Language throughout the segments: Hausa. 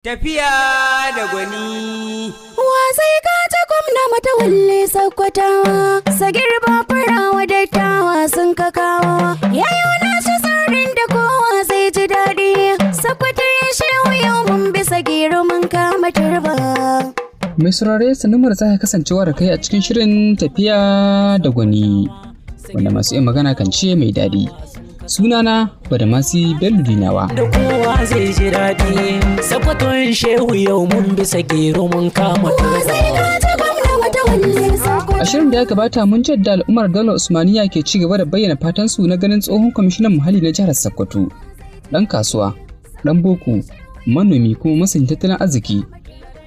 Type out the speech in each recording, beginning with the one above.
Tafiya da gwani. Wa zai gaji gwamna matawalle Sakkwatawa, Sagir Bafarawa dattawa sun kakawa. Yayo nasu tsarin da kowa zai ji daɗi. Sakkwato ya shehu yau mun bi Sagiru mun kama turba. Mai saurare sanumar za ka kasancewa da kai a cikin shirin Tafiya da gwani, wanda masu yin magana kan ce mai daɗi. Sunana Badamasi Bello Dinawa. Da kowa zai ji daɗi, Sakkwaton shehu yau mun bi Sagiru mun kama A shirin da ya gabata mun jadda al'ummar Daular Usmaniya ke ci gaba da bayyana fatan su na ganin tsohon kwamishinan muhalli na jihar Sakkwato, ɗan kasuwa, ɗan boko, manomi kuma masanin tattalin arziki.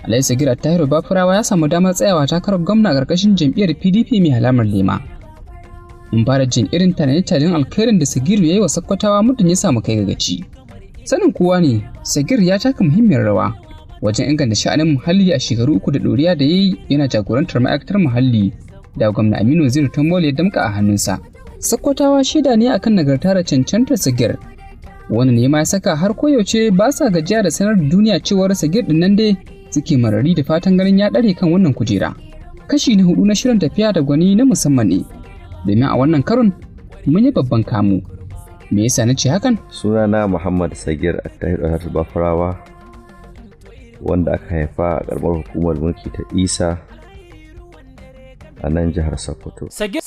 Alhaji Sagir Bafarawa ya samu damar tsayawa takarar gwamna a ƙarƙashin jam'iyyar PDP mai alamar lema. Mun fara jin irin tanade-tanen alkhairin da Sagiru ya yi wa Sakkwatawa muddin ya samu kai gaci. Sanin kowa ne, Sagir ya taka muhimmiyar rawa wajen inganta sha'anin muhalli a shekaru 3 da ɗoriya da ya yi yana jagorantar ma'aikatar muhalli da gwamna Aminu Waziri Tambole ya damƙa a hannunsa. Sakkwatawa shaida ne akan nagarta da cancantar Sagir. Wannan ne ma ya saka har koyaushe ba sa gajiya da sanar da duniya cewar Sagir ɗin nan dai suke marari da fatan ganin ya ɗare kan wannan kujera. Kashi na 4 na shirin Tafiya da gwani na musamman ne. Domin a wannan karon mun yi babban kamu. Me yasa na ce hakan? Sunana Muhammad Sagir Bafarawa, wanda aka haifa a ƙaramar hukumar mulki ta Isa a nan jihar Sakkwato. Sagir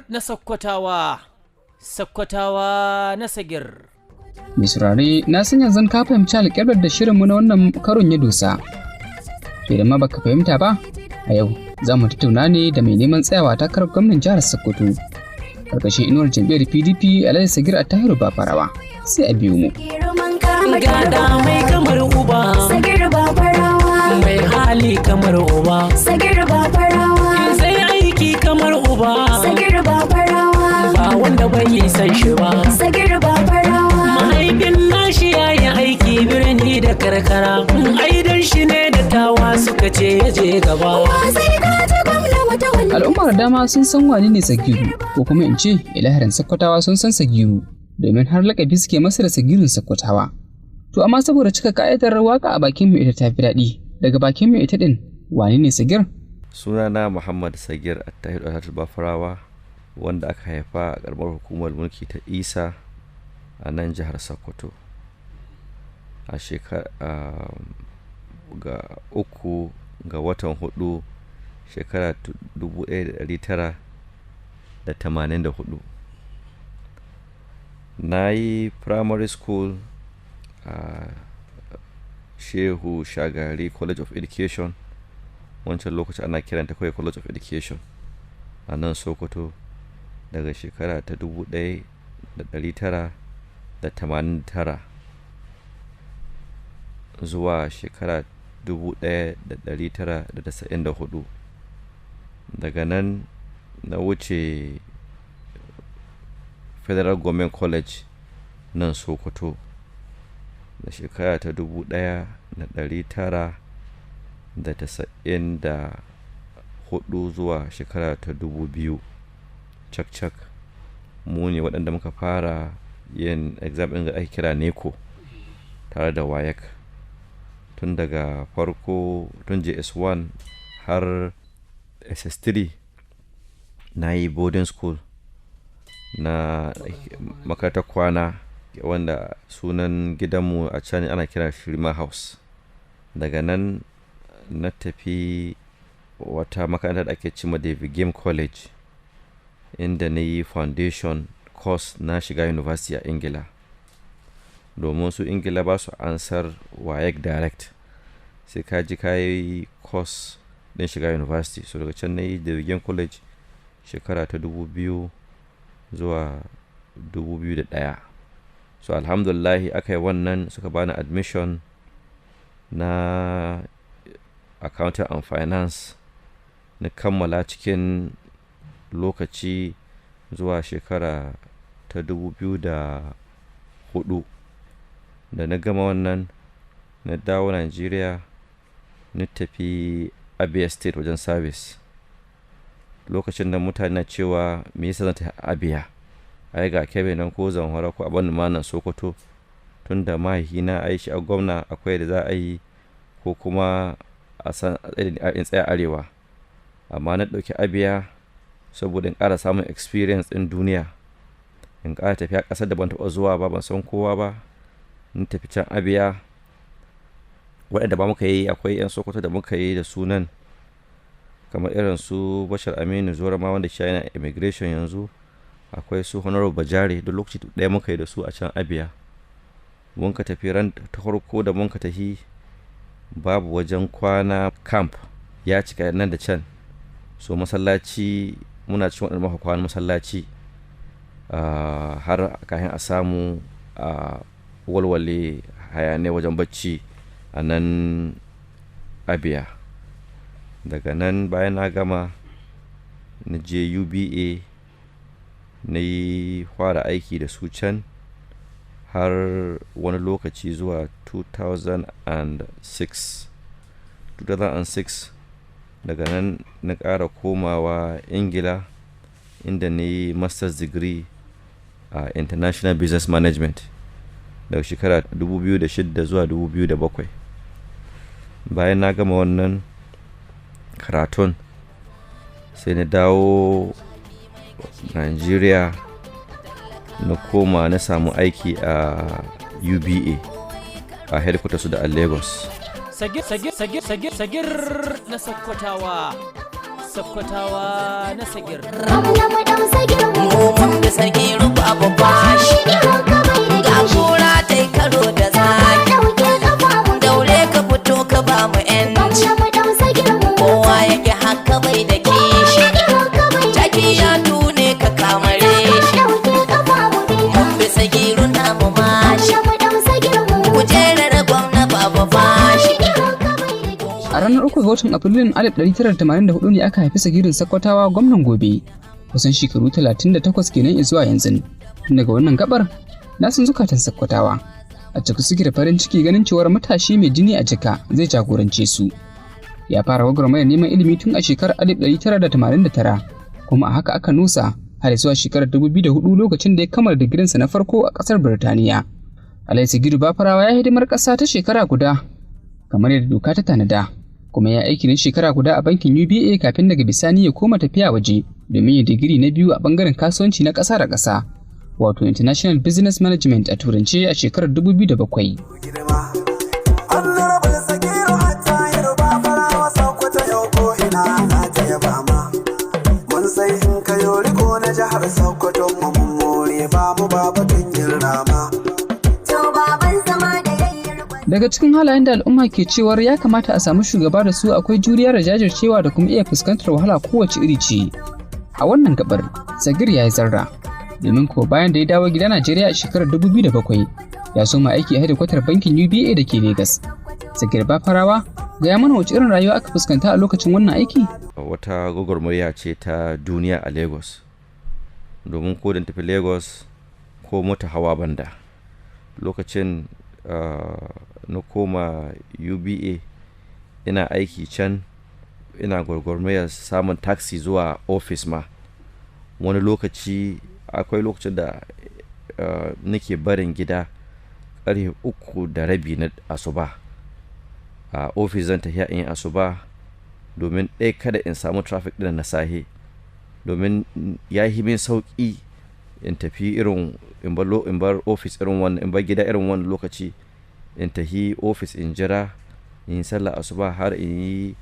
na Sakkwatawa, Sakkwatawa na Sagir. Mai saurare na san yanzu ka fahimci alƙiblar da shirinmu na wannan karon ya dosa. To idan ma baka fahimta ba, a yau za mu tattauna ne da mai neman tsayawa takarar gwamnan jihar Sakkwato karkashin inuwar jam'iyyar PDP Alhaji Sagir Bafarawa. Sai a biyo mu. Gada mai kamar uba, Sagir Bafarawa. mai hali kamar uba, Sagir Bafarawa. zai aiki kamar uba, Sagir Bafarawa. ba wanda bai yi san shi ba. Sagir Bafarawa. Mahaifin nashi ya yi aiki birni da karkara, aidan shi ne da tawa suka ce ya je gaba. Wa zai gaji gwamna matawalle. Al'ummar dama sun san wani ne Sagiru, ko kuma in ce ilahirin Sakkwatawa sun san Sagiru, domin har lakabi suke masa da Sagirun Sakkwatawa. To amma saboda cika ka'idar waka a bakin mai ita ta fi daɗi, daga bakin mai ita ɗin wani ne Sagir? Sunana Muhammad Sagir Bafarawa, wanda aka haifa a ƙaramar hukumar mulki ta Isa a nan jihar Sakkwato a ga 3 ga watan 4 shekara 1984. Na yi primary school a Shehu Shagari College of Education, wancan lokaci ana kiranta kawai College of Education a nan Sokoto, daga shekara ta 1989 zuwa shekara 1994. Daga nan na wuce Federal Government College nan Sokoto da shekara ta 1994 zuwa shekara ta 2000. Cak mu ne waɗanda muka fara yin exam ɗin da ake kira NECO tare da WAEC, tun daga farko tun JS1 har SS3 na yi boarding school na makarantar kwana wanda sunan gidanmu a can ana kira Shirima House. Daga nan na tafi wata makaranta da ake cima David Game College, inda na yi foundation course na shiga university a Ingila, domin su Ingila ba su ansar WAEC direct, sai ka ji ka yi course din shiga university. So daga can na yi David Game College shekara ta 2000 zuwa 2001. So alhamdulillahi aka yi wannan, suka bani admission na accounting and finance, na kammala cikin lokaci zuwa shekara ta 2004. Da na gama wannan na dawo Najeriya, na tafi Abia State wajen service. Lokacin da mutane na cewa me yasa zan tafi Abia, ai ga Kebbi nan ko Zamfara ko abin ma nan Sokoto, tunda mahaifina a yi shi a gwamna akwai da za a yi ko kuma a san in tsaya arewa, amma na ɗauki Abia saboda in ƙara samun experience ɗin duniya, in ƙara tafiya ƙasar da ban taɓa zuwa ba, ban san kowa ba. In tafi can Abia, waɗanda ba muka yi akwai 'yan Sokoto da muka yi da sunan kamar irin su Bashar Aminu Zorama wanda shi yana immigration yanzu, akwai su Honorable Bajare, duk lokaci ɗaya muka yi da su a can Abia. Mun ka tafi ran ta farko da mun ka tafi babu wajen kwana, camp ya cika nan da can, so masallaci muna cikin waɗanda muka kwana masallaci har kafin a samu walwale hayane wajen bacci a nan Abia. Daga nan bayan na gama na je UBA na yi fara aiki da su can har wani lokaci zuwa 2006. Daga nan na ƙara komawa Ingila inda na yi master's degree a international business management daga shekara 2006 zuwa 2007. Bayan na gama wannan karatun sai na dawo Nigeria, na koma na samu aiki a UBA a headquarters su da a Lagos. Sagir na Sakkwatawa na Sagir. Mun da Sagir Bafarawa ga kura tai karo da zaki, daure ka fito ka ba mu 'yanci, kowa yake haka bai da kishi, Tafiya tune ka kamare shi, mun bi Sagiru na mu mashi, kujerar gwamna baba fashi. A ranar 3 ga watan Afrilun 1984 ne aka haifi Sagirin Sakkwatawa gwamnan Gobe, kusan shekaru 38 kenan zuwa yanzu. Tun daga wannan gabar na san zukatan Sakkwatawa a ciki suke da farin ciki ganin cewar matashi mai jini a jika zai jagorance su. Ya fara gwagwarmayar neman ilimi tun a shekarar 1989, kuma a haka aka nusa har zuwa shekarar 2004 lokacin da ya kammala digirinsa na farko a ƙasar Birtaniya. Sagir Bafarawa ya hidimar ƙasa ta shekara guda kamar yadda doka ta tanada, kuma ya aiki na shekara guda a bankin UBA kafin daga bisani ya koma tafiya waje domin ya digiri na biyu a bangaren kasuwanci na ƙasa da ƙasa, wato International Business Management a turance a shekarar 2007. Sai in kayo riko na jihar Sakkwato mu more ba mu babatun girma. Daga cikin halayen da al'umma ke cewar ya kamata a samu shugaba da su akwai juriya da jajircewa da kuma iya fuskantar wahala kowace iri ce. A wannan gabar Sagir ya yi zarra, domin ko bayan da ya dawo gida Najeriya a shekarar 2007 ya soma aiki a hedikwatar bankin UBA da ke Lagos. Sagir Bafarawa gaya mana wace irin rayuwa aka fuskanta a lokacin wannan aiki? Wata gwagwarmaya ce ta duniya a Lagos, domin ko da tafi Lagos ko mota hawa banda. Lokacin na koma UBA ina aiki can, ina gwagwarmayar samun taxi zuwa office ma. Wani lokaci akwai lokacin da nake barin gida ƙarfe 3:30 na asuba a office, zan tafiya in asuba domin ɗaya kada in samu traffic ɗin na sahe, domin ya yi min sauƙi in tafi irin in bar office irin wannan, in bar gida irin wannan lokaci, in tafi office in jira in sallah asuba har in yi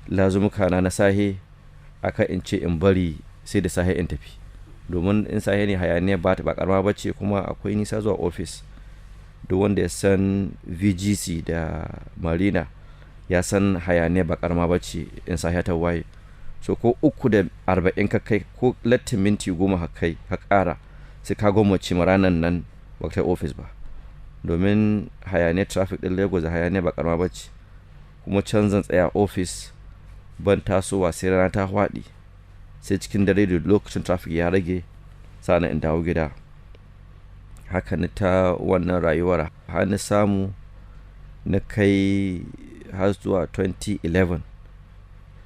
lazumuka na sahe, aka in ce in bari sai da sahe in tafi, domin in sahe ne hayaniya ba karama bace, kuma akwai nisa zuwa office. Duk wanda ya san VGC da Marina ya san hayaniya ba karama bace in sahe ta waye. So ko 3:40 ka kai ko lattin minti 10 ka kai ka ƙara sai ka gwammace ma ranar nan ba ta office ba, domin hayaniyar traffic ɗin Lagos da hayaniya ba karama bace. Kuma can zan tsaya office ban tasowa sai rana ta faɗi, sai cikin dare da lokacin traffic ya rage sana in dawo gida. Haka ni ta wannan rayuwar har na samu na kai har zuwa 2011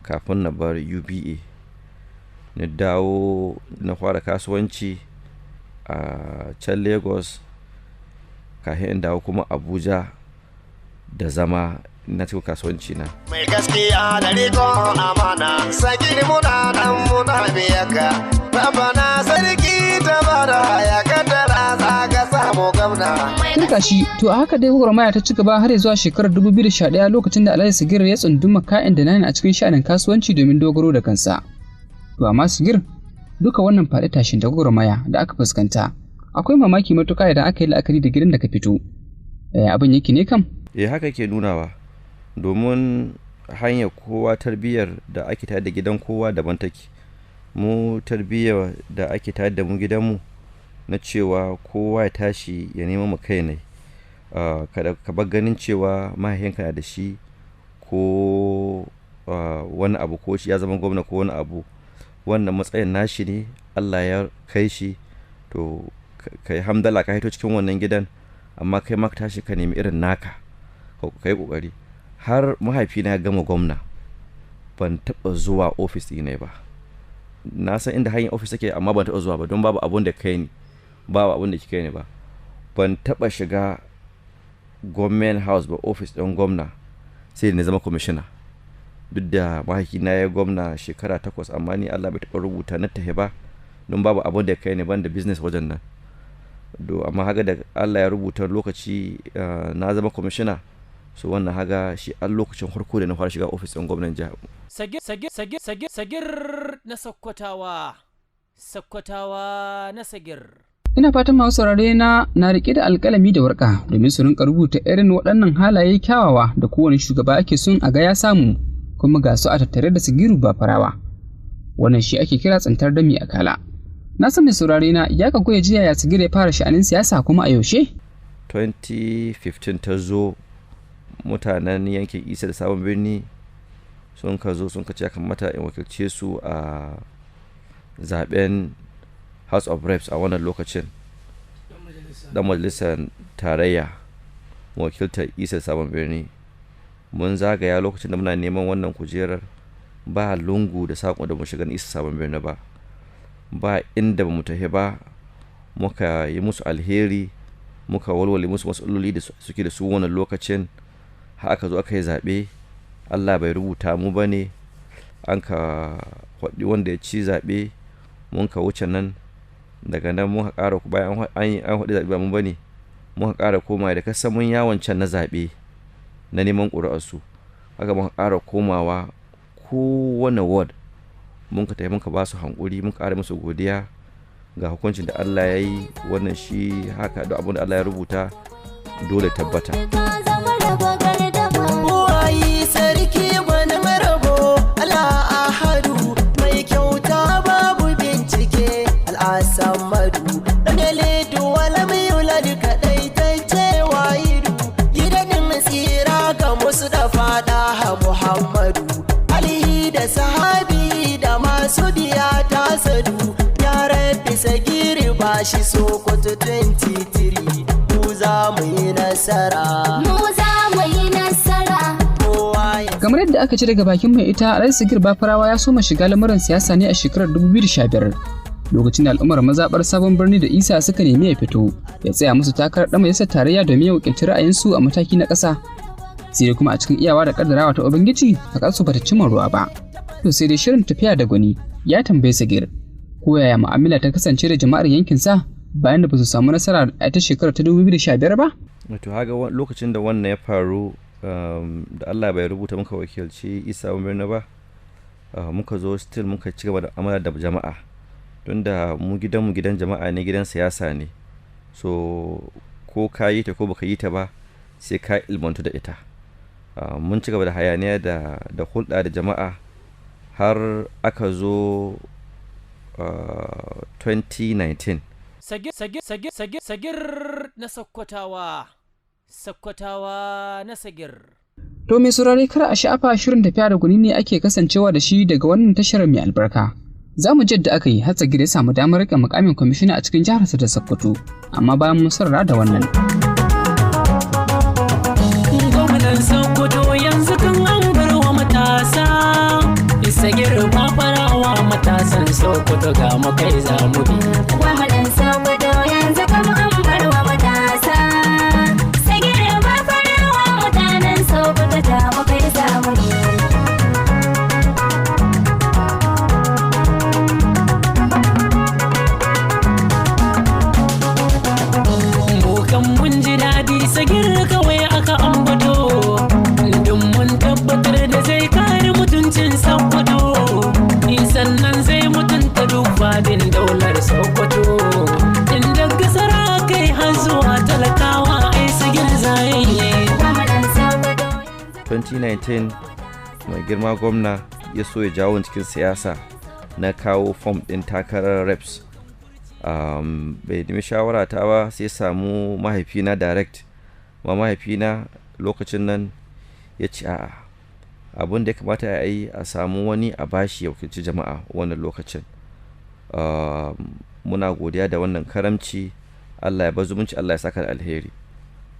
kafin na bar UBA. Na dawo na fara kasuwanci a can Lagos, kafin in dawo kuma Abuja da zama na cikin kasuwanci na. Mai gaskiya da rikon amana, Sagir muna dan muna biyaka. Rabana sarki ta bada ya kaddara za ka samu gwamna. Turka shi to a haka dai gwagwarmaya ta ci gaba har zuwa shekarar 2011 lokacin da Alhaji Sagir ya tsunduma ka'in da nani a cikin sha'anin kasuwanci domin dogaro da kansa. To amma Sagir duka wannan faɗi tashin da gwagwarmaya da aka fuskanta akwai mamaki matuƙa idan aka yi la'akari da gidan da ka fito. Abin yake ne kam? Haka ke nunawa. Domin hanyar kowa tarbiyyar da ake tare da gidan kowa daban take. Mu tarbiyyar da ake tare da mu gidanmu na cewa kowa ya tashi ya nema mu kai ne. Kada ka bar ganin cewa mahaifinka na da shi ko wani abu ko shi ya zama gwamna ko wani abu, wannan matsayin nashi ne, Allah ya kai shi, to kai hamdala ka hito cikin wannan gidan, amma kai ma ka tashi ka nemi irin naka, kai kokari. Har mahaifina ya gama gwamna ban taɓa zuwa ofis ɗina ba. Na san inda hanyar ofis take amma ban taɓa zuwa ba don babu abun da kai ni, babu abun da kai ni ba. Ban taɓa shiga government house ba, ofis ɗin gwamna, sai na zama kwamishina. Duk da mahaifina ya gwamna shekara 8 amma ni Allah bai taɓa rubuta na tahe ba don babu abun da kai ni ban da business wajen nan. Amma haga da Allah ya rubuta lokaci na zama kwamishina, so wannan haga shi an lokacin farko da na fara shiga ofis ɗin gwamnan jihar. Sagir na Sakkwatawa na Sagir. Ina fatan masu saurare na rike da alƙalami da warƙa domin su rinka rubuta irin waɗannan halaye kyawawa da kowane shugaba ake son a ga ya samu, kuma ga su a tattare da Sagiru Bafarawa. Wannan shi ake kira tsantar dami a kala. Na san mai saurare na ya kago ya ji yaya Sagir ya fara sha'anin siyasa kuma a yaushe? 2015 ta zo, mutanen yankin Isa da Sabon Birni sun ka zo sun ka ce kamata in wakilce su a zaben House of Reps a wannan lokacin, dan majalisar tarayya wakiltar Isa da Sabon Birni. Mun zagaya lokacin da muna neman wannan kujerar, ba lungu da saƙo da mu shiga Isa Sabon Birni ba inda ba mu tafi ba. Muka yi musu alheri, muka walwale musu matsaloli da suke da su wannan lokacin. Aka zo aka yi zaɓe, Allah bai rubuta mu ba ne, an ka faɗi wanda ya ci zaɓe, mun ka wuce nan. Daga nan mun ƙara bayan an faɗi zaɓe ba mu ba ne, mun ƙara komawa da kasan mun yawon can na zaɓe na neman ƙuri'arsu. Haka mun ƙara komawa kowane ward mun ka tafi mun ka ba su hankuri, mun ƙara musu godiya ga hukuncin da Allah ya yi. Wannan shi haka da abin da Allah ya rubuta dole tabbata. Sarki wani marabo al'ahadu mai kyauta babu bincike al'asamadu ɗanaledu wala mai yulad kaɗai ta cewa yidu gidanin tsira ga musu da fada Muhammadu alihi da sahabi da masu biya ta sadu ya rabbi Sagiri ba shi Sokoto 23 mu za mu yi nasara. Kamar yadda aka ci daga bakin mai ita, Alhaji Sagir Bafarawa ya soma shiga lamuran siyasa ne a shekarar 2015 lokacin da al'ummar mazaɓar Sabon Birni da Isa suka nemi ya fito ya tsaya musu takarar ɗan majalisar tarayya domin ya wakilci ra'ayinsu a mataki na ƙasa. Sai dai kuma a cikin iyawa da ƙaddarawa ta Ubangiji haƙar su bata cimma ruwa ba. To sai dai shirin Tafiya da Gwani ya tambaye Sagir ko yaya mu'amala ta kasance da jama'ar yankinsa bayan da ba su samu nasara a ta shekarar ta 2015 ba. To haga lokacin da wannan ya faru, da Allah bai rubuta muka wakilci Isa Birni ba, muka zo still muka ci gaba da amala da jama'a, don da mu gidan jama'a ne, gidan siyasa ne, so ko ka yi ta ko baka yi ta ba sai ka ilmantu da ita. Mun ci gaba da hayaniya da hulɗa da jama'a har aka zo 2019. Sagir na Sakkwatawa na Sagir. To mai saurare kar a sha'afa, shirin Tafiya da Gwani ne ake kasancewa da shi daga wannan tashar mai albarka. Za mu jadda aka yi har Sagir ya samu damar riƙe mukamin kwamishina a cikin jihar ta Sakkwato, amma bayan mun sarra da wannan. Gwamnan Sakkwato yanzu kan an bar wa matasa, Sagir Bafarawa matasan Sakkwato ga mu kai za mu bi. Gwamnan Sakkwato yanzu kan an bar wa matasa. 2019 mai girma gwamna ya so ya jawo cikin siyasa na kawo fom ɗin takarar reps. Bai nemi shawara ta ba, sai samu mahaifina direct. Ma mahaifina lokacin nan ya ce a'a, abin da ya kamata a yi a samu wani a bashi ya wakilci jama'a wannan lokacin. Muna godiya da wannan karamci, Allah ya bazumunci, Allah ya saka da alheri.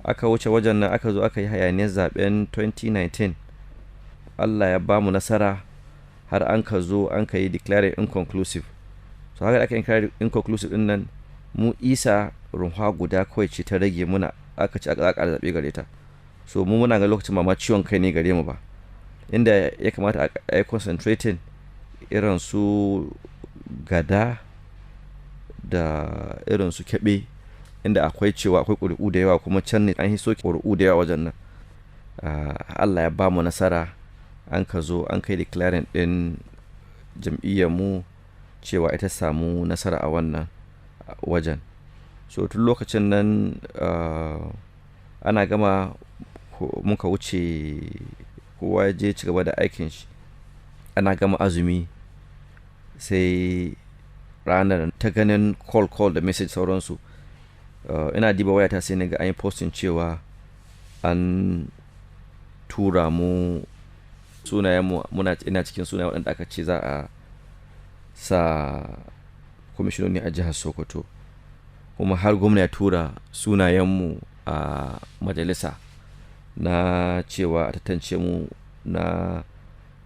Aka wuce wajen nan, aka zo aka yi hayaniyar zaben 2019. Allah ya ba mu nasara har an ka zo an ka yi declare inconclusive. So haka da aka yi inconclusive din nan, mu isa runwa guda kawai ce ta rage muna, aka ci aka zaɓe gare ta. So mu muna ga lokacin ma ciwon kai ne gare mu ba, inda ya kamata a yi concentrating irin su gada da irin su kebe, inda akwai cewa akwai ƙuri'u da yawa, kuma can ne an yi soke ƙuri'u da yawa wajen nan. Allah ya ba mu nasara, an ka zo an kai declaring din jam'iyyar mu cewa ita samu nasara a wannan wajen. So tun lokacin nan ana gama muka wuce, kowa ya je ci gaba da aikin shi. Ana gama azumi sai ranar ta ganin call da message sauransu, ina diba wayata sai na ga an yi posting cewa an tura mu sunayen mu, ina cikin sunayen waɗanda aka ce za a sa kwamishinoni a jihar Sokoto, kuma har gwamna ya tura sunayen mu a majalisa na cewa a tantance mu na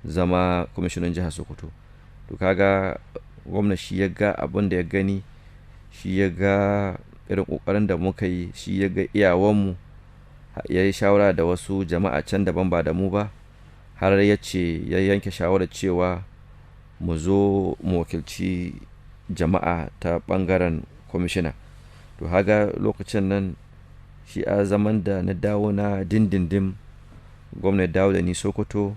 zama kwamishinan jihar Sokoto. To kaga gwamna shi ya ga abin da ya gani, shi ya ga irin kokarin da muka yi, shi ya ga iyawanmu, ya yi shawara da wasu jama'a can daban ba da mu ba, har ya ce ya yanke shawarar cewa mu zo mu wakilci jama'a ta bangaren kwamishina. To haga lokacin nan shi a zaman da na dawo na dindindim, gwamna dawo da ni Sokoto,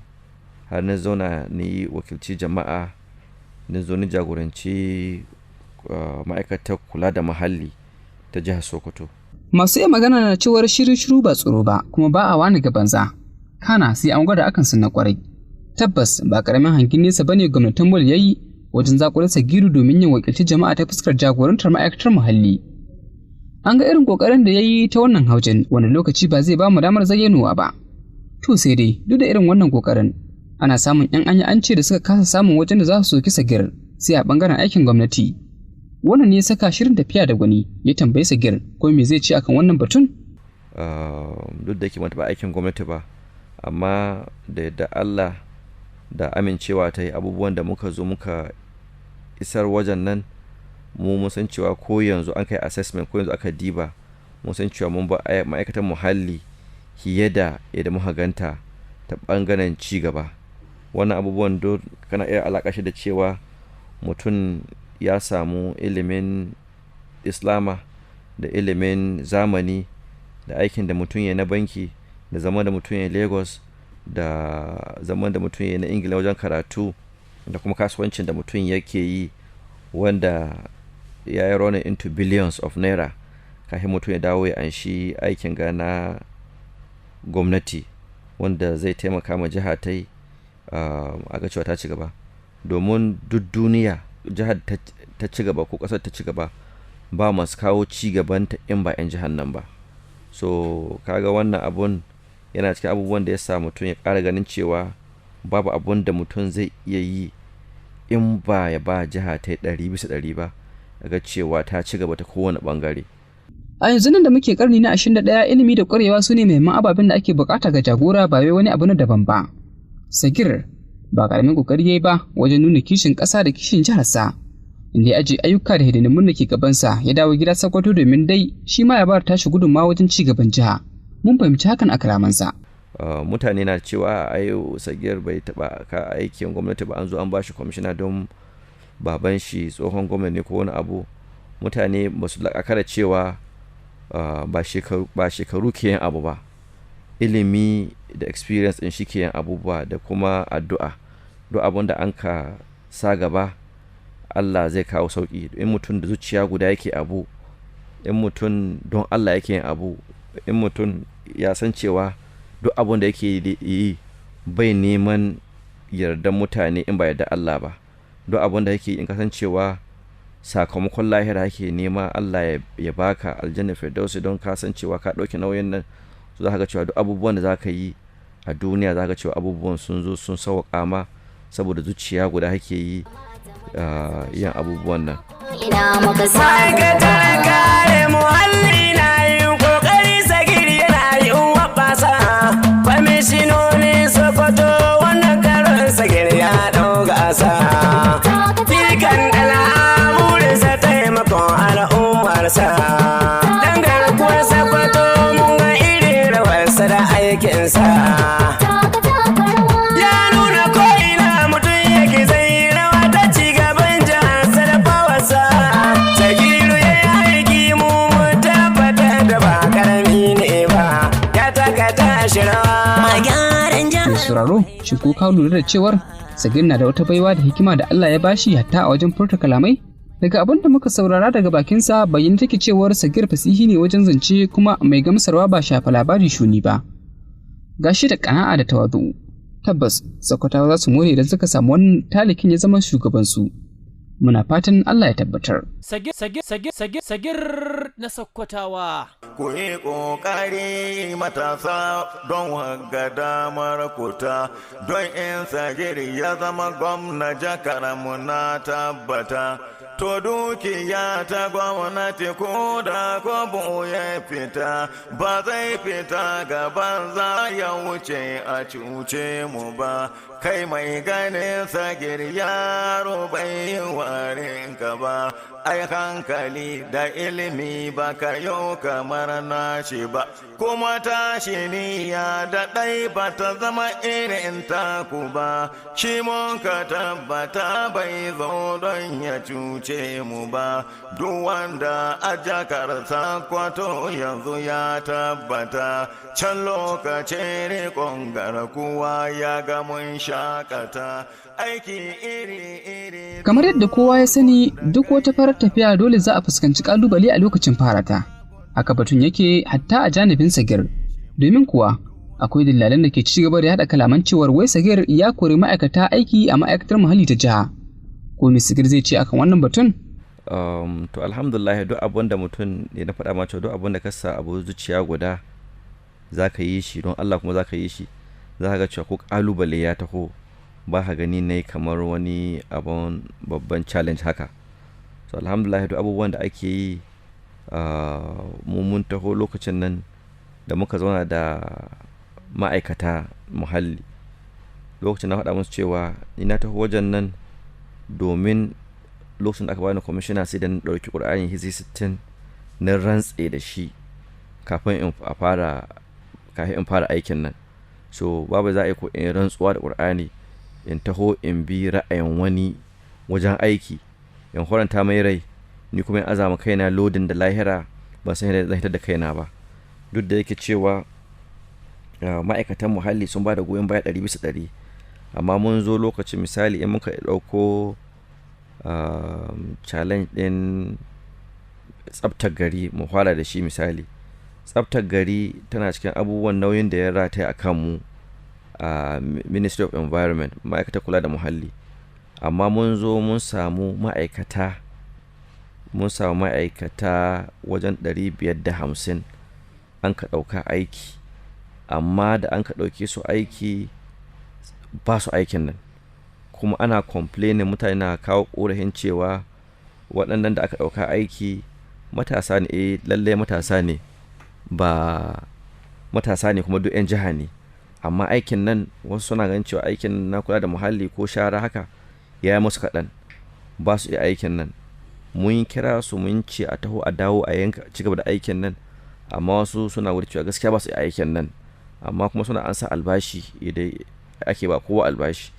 har na zauna ni wakilci jama'a, na zo ni jagoranci ma'aikatar kula da muhalli ta jihar Sokoto. Masu iya magana na cewar shiru ba tsoro ba, kuma ba a wani ga banza. Kana sai an gwada akan sun na kwarai. Tabbas ba karamin hangin nesa bane gwamnatin Bol yayi wajen zakurin Sagiru domin yin wakilci jama'a ta fuskar jagorantar ma'aikatar muhalli. An ga irin kokarin da yayi ta wannan haujin, wani lokaci ba zai ba mu damar zayyanowa ba. To sai dai duk da irin wannan kokarin, ana samun yan anya-ance da suka kasa samun wajen da za su soki Sagir sai a bangaren aikin gwamnati. Wannan ne ya saka shirin tafiya da gwani ya tambayi Sagir ko me zai ci akan wannan batun. Duk da yake mata ba aikin gwamnati ba, amma da yadda Allah da amincewa ta yi abubuwan da muka zo muka isar wajen nan, mun san cewa ko yanzu an kai assessment, ko yanzu aka diba, mun san cewa mun ba ma'aikatan muhalli fiye da yadda muka ganta ta bangaren ci gaba. Wannan abubuwan don kana iya alaƙa shi da cewa mutum ya samu ilimin Islama da ilimin zamani, da aikin da mutum ya na banki, da zaman da mutum ya Lagos, da zaman da mutum ya na Ingila wajen karatu, da kuma kasuwancin da mutum yake yi wanda ya yi running into billions of naira kafin mutum ya dawo ya anshi aikin gana gwamnati wanda zai taimaka ma jiha ta yi a ga cewa ta ci gaba. Domin duk duniya jihar ta ci gaba ko ƙasar ta ci gaba, ba masu kawo ci gabanta in ba 'yan jihar nan ba. So kaga wannan abun yana cikin abubuwan da ya sa mutum ya ƙara ganin cewa babu abun da mutum zai iya yi in ba ya ba jiha ta 100% ba, ga cewa ta ci gaba ta kowane bangare. A yanzu nan da muke karni na 21, ilimi da ƙwarewa su ne muhimman ababen da ake bukata ga jagora, ba wai wani abu na daban ba. Sagir ba karamin kokari yayi ba wajen nuna kishin ƙasa da kishin jiharsa, inda ya aje ayyuka da hidindimun da ke gabansa ya dawo gida Sakkwato domin dai shi ma ya bar tashi gudunmawa wajen ci gaban jiha. Mun fahimci hakan a kalamansa. Mutane na cewa ayo Sagir bai taba ka aikin gwamnati ba, an zo an bashi kwamishina don baban shi tsohon gwamnati ne ko wani abu. Mutane ba su la'akara cewa ba shekaru ke yin abu ba, ilimi da experience din shi ke yin abubuwa, da kuma addu'a. Duk abin da an ka sa gaba Allah zai kawo sauki. In mutum da zuciya guda yake abu, in mutum don Allah yake yin abu, in mutum ya san cewa duk abin da yake yi bai neman yardan mutane in ba yarda Allah ba. Duk abin da yake in kasancewa sakamakon lahira yake nema Allah ya baka aljanna firdausi don kasancewa ka ɗauki nauyin nan. So za ka ga cewa duk abubuwan da za ka yi a duniya za ka ga cewa abubuwan sun zo sun sauƙa ma saboda zuciya guda kake yi yin abubuwan nan. Ma'aikatar kare muhalli na yin kokari, Sagir yana yin wabasa. Kwamishinoni Sokoto wannan karon Sagir ya ɗau gasa. Fikan ɗala burinsa taimakon al'ummarsa. Dan garkuwar Sakkwato mun ga irin rawarsa da aikinsa. Ya nuna ko'ina mutum yake zai rawa ta ci gaban jihar Sakkwato. Sagiru ya yi aiki mu tabbatar da ba karami ne ba, ya takata shi rawa. Mai sauraro, shi ko ka lura da cewar Sagir na da wata baiwa da hikima da Allah ya bashi hatta a wajen furta kalamai? Daga abin da muka saurara daga bakinsa bayyana take cewar Sagir fasihi ne wajen zance kuma mai gamsarwa ba shafa labari shuni ba. Gashi da ƙana'a da tawadu. Tabbas, Sakkwatawa za su more idan suka samu wannan talikin ya zama shugabansu. Muna fatan Allah ya tabbatar. Sagir na Sakkwatawa. Ku yi ƙoƙari matasa don wagga damar kuta, don in Sagir ya zama gwamna jakar mu na tabbata. To dukiya ta gwamnati ko da kwabo ya fita, ba zai fita gaban za ya wuce a cuce mu ba. Kai mai ganin Sagir yaro bai yi warin ka ba, ai hankali da ilimi ba ka yau kamar nashi ba, kuma tashi niyya da ɗai ba ta zama irin taku ba. Shi mun ka tabbata bai zo don ya cuce mu ba, duk wanda a jakar Sakkwato yanzu ya tabbata, can lokacin riƙon garkuwa ya ga mun shakata aiki iri-iri. Kamar yadda kowa ya sani, duk wata farar tafiya dole za a fuskanci kalubale a lokacin farata. Haka batun yake hatta a janibin Sagir. Domin kuwa akwai dillalan da ke ci gaba da haɗa kalaman cewar wai Sagir ya kori ma'aikata aiki a ma'aikatar muhalli ta jiha. Ko me Sagir zai ce akan wannan batun? To alhamdulillah, duk abin da mutum ne na faɗa mace, duk abin da ka sa abu zuciya guda za ka yi shi don Allah, kuma za ka yi shi, za ka ga cewa ko kalubale ya taho ba ka gani ne kamar wani abun babban challenge haka. So alhamdulillah, duk abubuwan da ake yi mun taho lokacin nan da muka zauna da ma'aikata muhalli, lokacin na faɗa musu cewa ni na taho wajen nan domin lokacin da aka bani kwamishina sai da na ɗauki ƙur'ani hizi 60 na rantse da shi kafin in fara aikin nan. So babu za a yi ko in rantsuwa da ƙur'ani in taho in bi ra'ayin wani wajen aiki, in horanta mai rai, ni kuma in azama kaina lodin da lahira ban san yadda zan hitar da kaina ba. Duk da yake cewa ma'aikatan muhalli sun ba da goyon baya 100%, amma mun zo lokacin misali in muka ɗauko challenge ɗin tsabtar gari mu fara da shi. Misali, tsabtar gari tana cikin abubuwan nauyin da ya rataya a kanmu a Ministry of Environment, ma'aikatar kula da muhalli. Amma mun zo mun samu ma'aikata wajen 550 an ka ɗauka aiki, amma da an ka ɗauke su aiki ba su aikin nan, kuma ana complaining, mutane na kawo ƙorafin cewa waɗannan da aka ɗauka aiki matasa ne. Lallai matasa ne, ba matasa ne kuma duk 'yan jiha ne, amma aikin nan wasu suna ganin cewa aikin na kula da muhalli ko shara haka ya yi musu kaɗan, ba su iya aikin nan. Mun kira su mun ce a taho a dawo a yanka ci gaba da aikin nan, amma wasu suna wuri cewa gaskiya ba su iya aikin nan, amma kuma suna ansa albashi idan ake ba kowa albashi.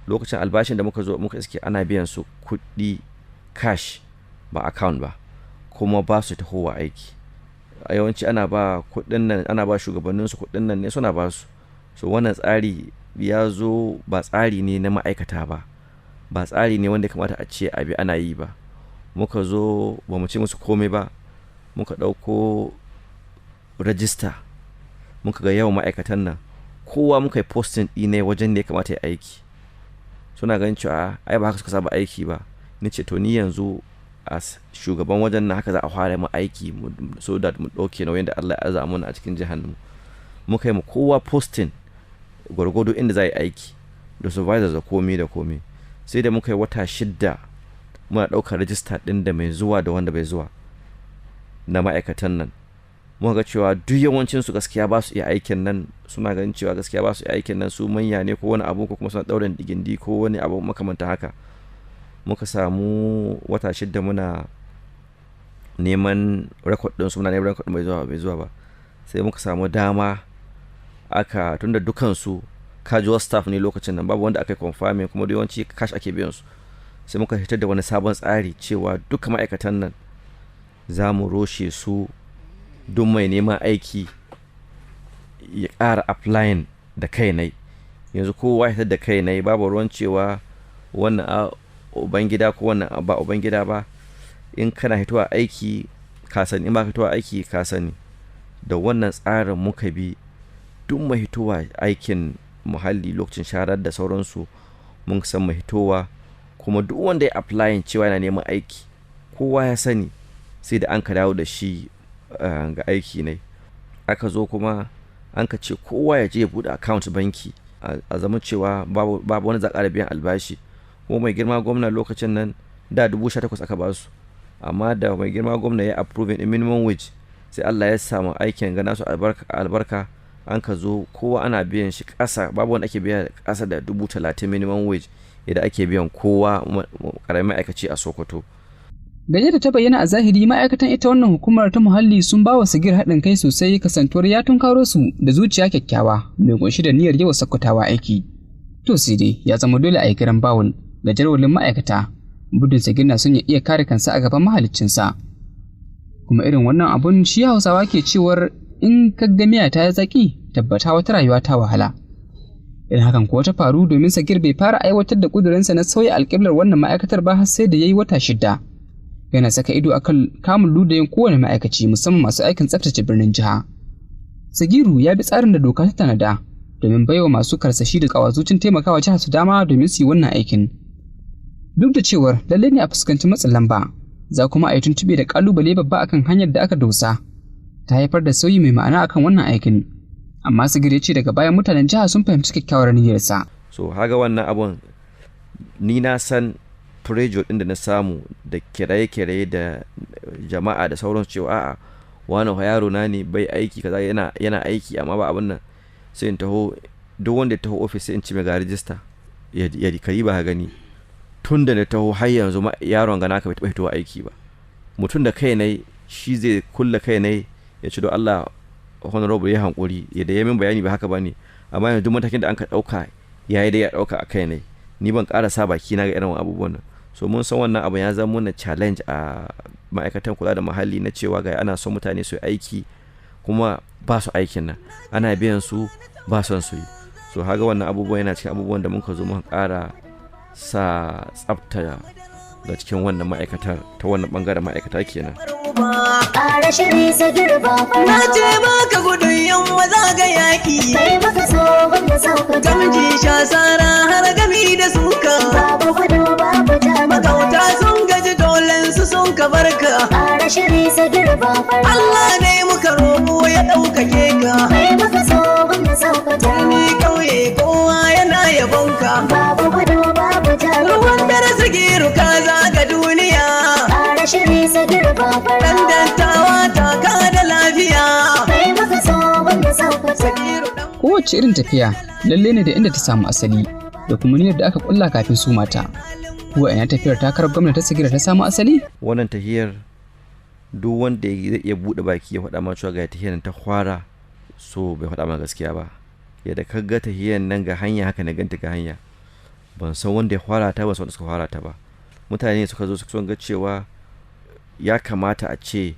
Lokacin albashin da muka zo muka iske ana biyan su kuɗi cash ba account ba, kuma ba su tahowa aiki. A yawanci ana ba kuɗin nan, ana ba shugabanninsu kuɗin nan ne suna ba su. So wannan tsari ya zo ba tsari ne na ma'aikata ba, ba tsari ne wanda kamata a ce abi ana yi ba. Muka zo ba mu ce musu komai ba, muka ɗauko rajista muka ga yawan ma'aikatan nan kowa muka yi posting ne wajen da ya kamata ya aiki, suna ganin cewa ai ba haka suka saba aiki ba. Ni ce to ni yanzu as shugaban wajen na haka za a fara mu aiki so that mu ɗauke nauyin da Allah ya aza mana a cikin jihar mu. Muka yi mu kowa posting gwargwado inda za a yi aiki da supervisors da komi da komi. Sai da muka yi wata 6 muna ɗaukar rajista ɗin da mai zuwa da wanda bai zuwa na ma'aikatan nan. Muka ga cewa duk yawancinsu gaskiya ba su iya aikin nan, suna ganin cewa gaskiya ba su iya aikin nan, su manya ne ko wani abu ko kuma suna ɗaurin digindi ko wani abu makamanta haka. Muka samu wata 6 muna neman record ɗinsu, muna neman record bai zuwa ba. Sai muka samu dama aka tunda dukansu casual staff ne lokacin nan, babu wanda aka yi confirming kuma yawanci cash ake biyan su. Sai muka fitar da wani sabon tsari cewa duka ma'aikatan nan za mu roshe su, duk mai neman aiki ya ƙara applying da kai nai. Yanzu kowa ya da kai nai, babu ruwan cewa wannan ubangida ko wannan ba ubangida ba. In kana hitowa aiki ka sani, in ba ka hitowa aiki ka sani. Da wannan tsarin muka bi duk mai hitowa aikin muhalli lokacin sharar da sauransu mun san mai hitowa, kuma duk wanda ya applying cewa yana neman aiki kowa ya sani. Sai da an ka dawo da shi ga aiki ne. Aka zo kuma an ka ce kowa ya je ya buɗe account banki a zama cewa babu wani za ƙara biyan albashi. Kuma mai girma gwamna lokacin nan da 18,000 aka ba su, amma da mai girma gwamna ya approving minimum wage sai Allah ya samu aikin ga nasu albarka. An ka zo kowa ana biyan shi ƙasa, babu wanda ake biya ƙasa da 30,000 minimum wage idan ake biyan kowa ƙaramin ma'aikaci a Sokoto. Ganye da ta bayyana a zahiri, ma'aikatan ita wannan hukumar ta muhalli sun ba wa Sagir haɗin kai sosai, kasantuwar ya tunkaro su da zuciya kyakkyawa mai ƙunshi da niyyar yawa Sakkwatawa aiki. To sai dai ya zama dole a yi kiran bawul ga jadawalin ma'aikata, budin Sagir na son ya iya kare kansa a gaban mahaliccinsa. Kuma irin wannan abun shi Hausawa ke cewar in ka ga miya ta zaki tabbata wata rayuwa ta wahala. Idan hakan kuwa ta faru, domin Sagir bai fara aiwatar da kudirinsa na sauya alƙiblar wannan ma'aikatar ba har sai da ya yi wata 6. Yana saka ido akan kamun ludayin kowane ma'aikaci, musamman masu aikin tsaftace birnin jiha. Sagiru ya bi tsarin da doka ta tanada domin baiwa masu karsashi da kawazucin taimakawa jihar su dama domin su yi wannan aikin. Duk da cewar lalle ne a fuskanci matsin lamba, za kuma a yi tuntube da kalubale babba akan hanyar da aka dosa ta haifar da sauyi mai ma'ana akan wannan aikin. Amma Sagir ya ce daga bayan mutanen jiha sun fahimci kyakkyawar niyyarsa. So haga wannan abun ni na san pressure ɗin da na samu da kiraye-kiraye da jama'a da sauransu cewa a'a wani yaro na ne bai aiki kaza yana aiki amma ba abin nan. Sai in taho duk wanda ya taho office sai in ci mai ga register ya kari ba gani. Tun da na taho har yanzu yaron ga naka bai taɓa fitowa aiki ba. Mutum da kai ne shi zai kulla kai ne ya ce don Allah honorable ya hankuri ya da ya min bayani ba haka bane, amma yanzu duk matakin da an ka ɗauka yayi da ya ɗauka a kai ne. Ni ban ƙara sa baki na ga irin abubuwan nan. So mun san wannan abu ya zama mana challenge a ma'aikatan kula da muhalli na cewa ga ana son mutane su aiki kuma ba su aikin nan, ana biyan su ba son su yi. So haga wannan abubuwan yana cikin abubuwan da muka zo muka ƙara sa tsafta da cikin wannan ma'aikatar ta wannan bangaren ma'aikata kenan. Ƙara shiri Sagir Bafarawa. Na ce baka gudun yamma za ga yaki. Kai baka so wanda sauka ta. Gamji sha sara har gami da suka. Babu gudu babu jami'a. Magauta sun gaji dolen su sun ka barka. Ƙara shiri Sagir Bafarawa. Allah dai muka roƙo ya ɗaukake ka. Kai baka so wanda sauka ta. Ni ƙauye kowa yana yabonka. Babu gudu babu jami'a. Ruwan dare Sagiru ka zaga duniya. Ƙara shiri Sagir Bafarawa. Dan dattawa ta ka da lafiya. Kai baka so wanda sauka ta. Kowace irin tafiya lalle ne da inda ta samu asali da kuma niyyar da aka kulla kafin su mata. Kuwa ina tafiyar takarar gwamnati ta Sagir ta samu asali? Wannan tahiyar duk wanda zai iya buɗe baki ya faɗa ma cewa ga tahiyar ta fara, so bai faɗa ma gaskiya ba. Yadda ka ga tahiyar nan ga hanya haka na ganta ga hanya. Ban san wanda ya fara ta, ban san wanda suka fara ta ba. Mutane suka zo suka ga cewa ya kamata a ce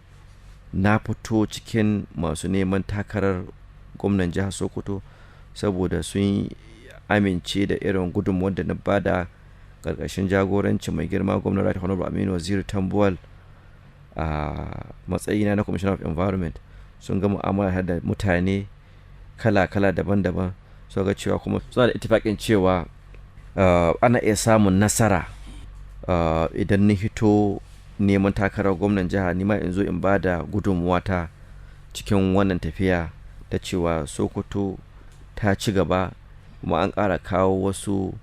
na fito cikin masu neman takarar gwamnan jihar Sokoto saboda sun amince da irin gudunmuwar da na bada ƙarƙashin jagoranci mai girma gwamnan Right Honorable Aminu Waziri Tambuwal a matsayina na Commissioner of Environment. Sun ga mu'amala da mutane kala-kala daban-daban, so ga cewa kuma suna da itifaƙin cewa ana iya samun nasara idan ni hito neman takarar gwamnan jiha, ni ma in zo in ba da gudunmuwata cikin wannan tafiya ta cewa Sokoto ta ci gaba, kuma an ƙara kawo wasu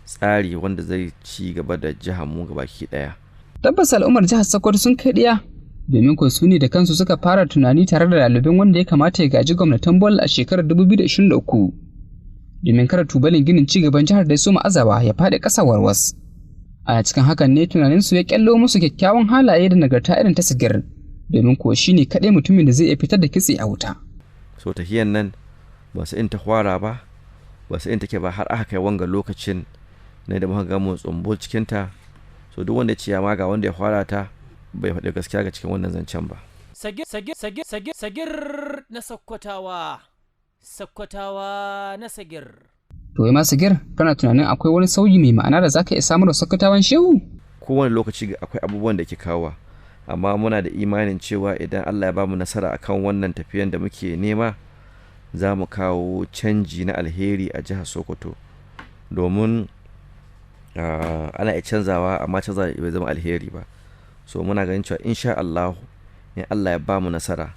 tsari wanda zai ci gaba da jihar mu gabaki ɗaya. Tabbas al'ummar jihar Sokoto sun kai ɗaya, domin ko su ne da kansu suka fara tunani tare da ɗaliban wanda ya kamata ya gaji gwamnatin Bola a shekarar 2023, domin kada tubalin ginin ci gaban jihar da ya soma azawa ya faɗi ƙasa warwas. A cikin hakan ne tunaninsu ya kyallo musu kyakkyawan halaye da nagarta irin ta Sagir, domin ko shi ne kaɗai mutumin da zai iya fitar da kitse a wuta. So tahiyan nan ba su in ta fara ba, ba su in take ba har aka kai wanga lokacin na da muka ga mu tsumbo cikinta. So duk wanda ya ce ya maga wanda ya fara ta bai faɗi gaskiya ga cikin wannan zancen ba. Sagir na Sakkwatawa na Sagir. To ma Sagir, kana tunanin akwai wani sauyi mai ma'ana da zaka iya samar da Sakkwatawan shehu? Kowane lokaci akwai abubuwan da ke kawo, amma muna da imanin cewa idan Allah ya bamu nasara akan wannan tafiyan da muke nema, za mu kawo canji na alheri a jihar Sokoto, domin ana iya canzawa amma canza bai zama alheri ba. So muna ganin cewa insha Allah in Allah ya bamu nasara,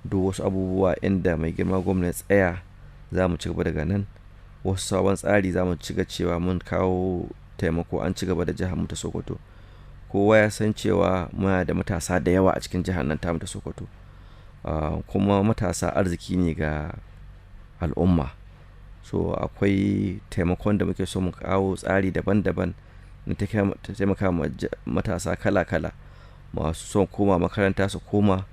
duk wasu abubuwa inda mai girma gwamna ya tsaya za mu ci gaba daga nan. Wasu sabon tsari za mu ci cewa mun kawo taimako, an ci gaba da jihar mu ta Sokoto. Kowa ya san cewa muna da matasa da yawa a cikin jihar nan tamu ta Sokoto, kuma matasa arziki ne ga al'umma. So akwai taimakon da muke so mu kawo tsari daban-daban na taimaka matasa kala-kala, masu son koma makaranta su koma,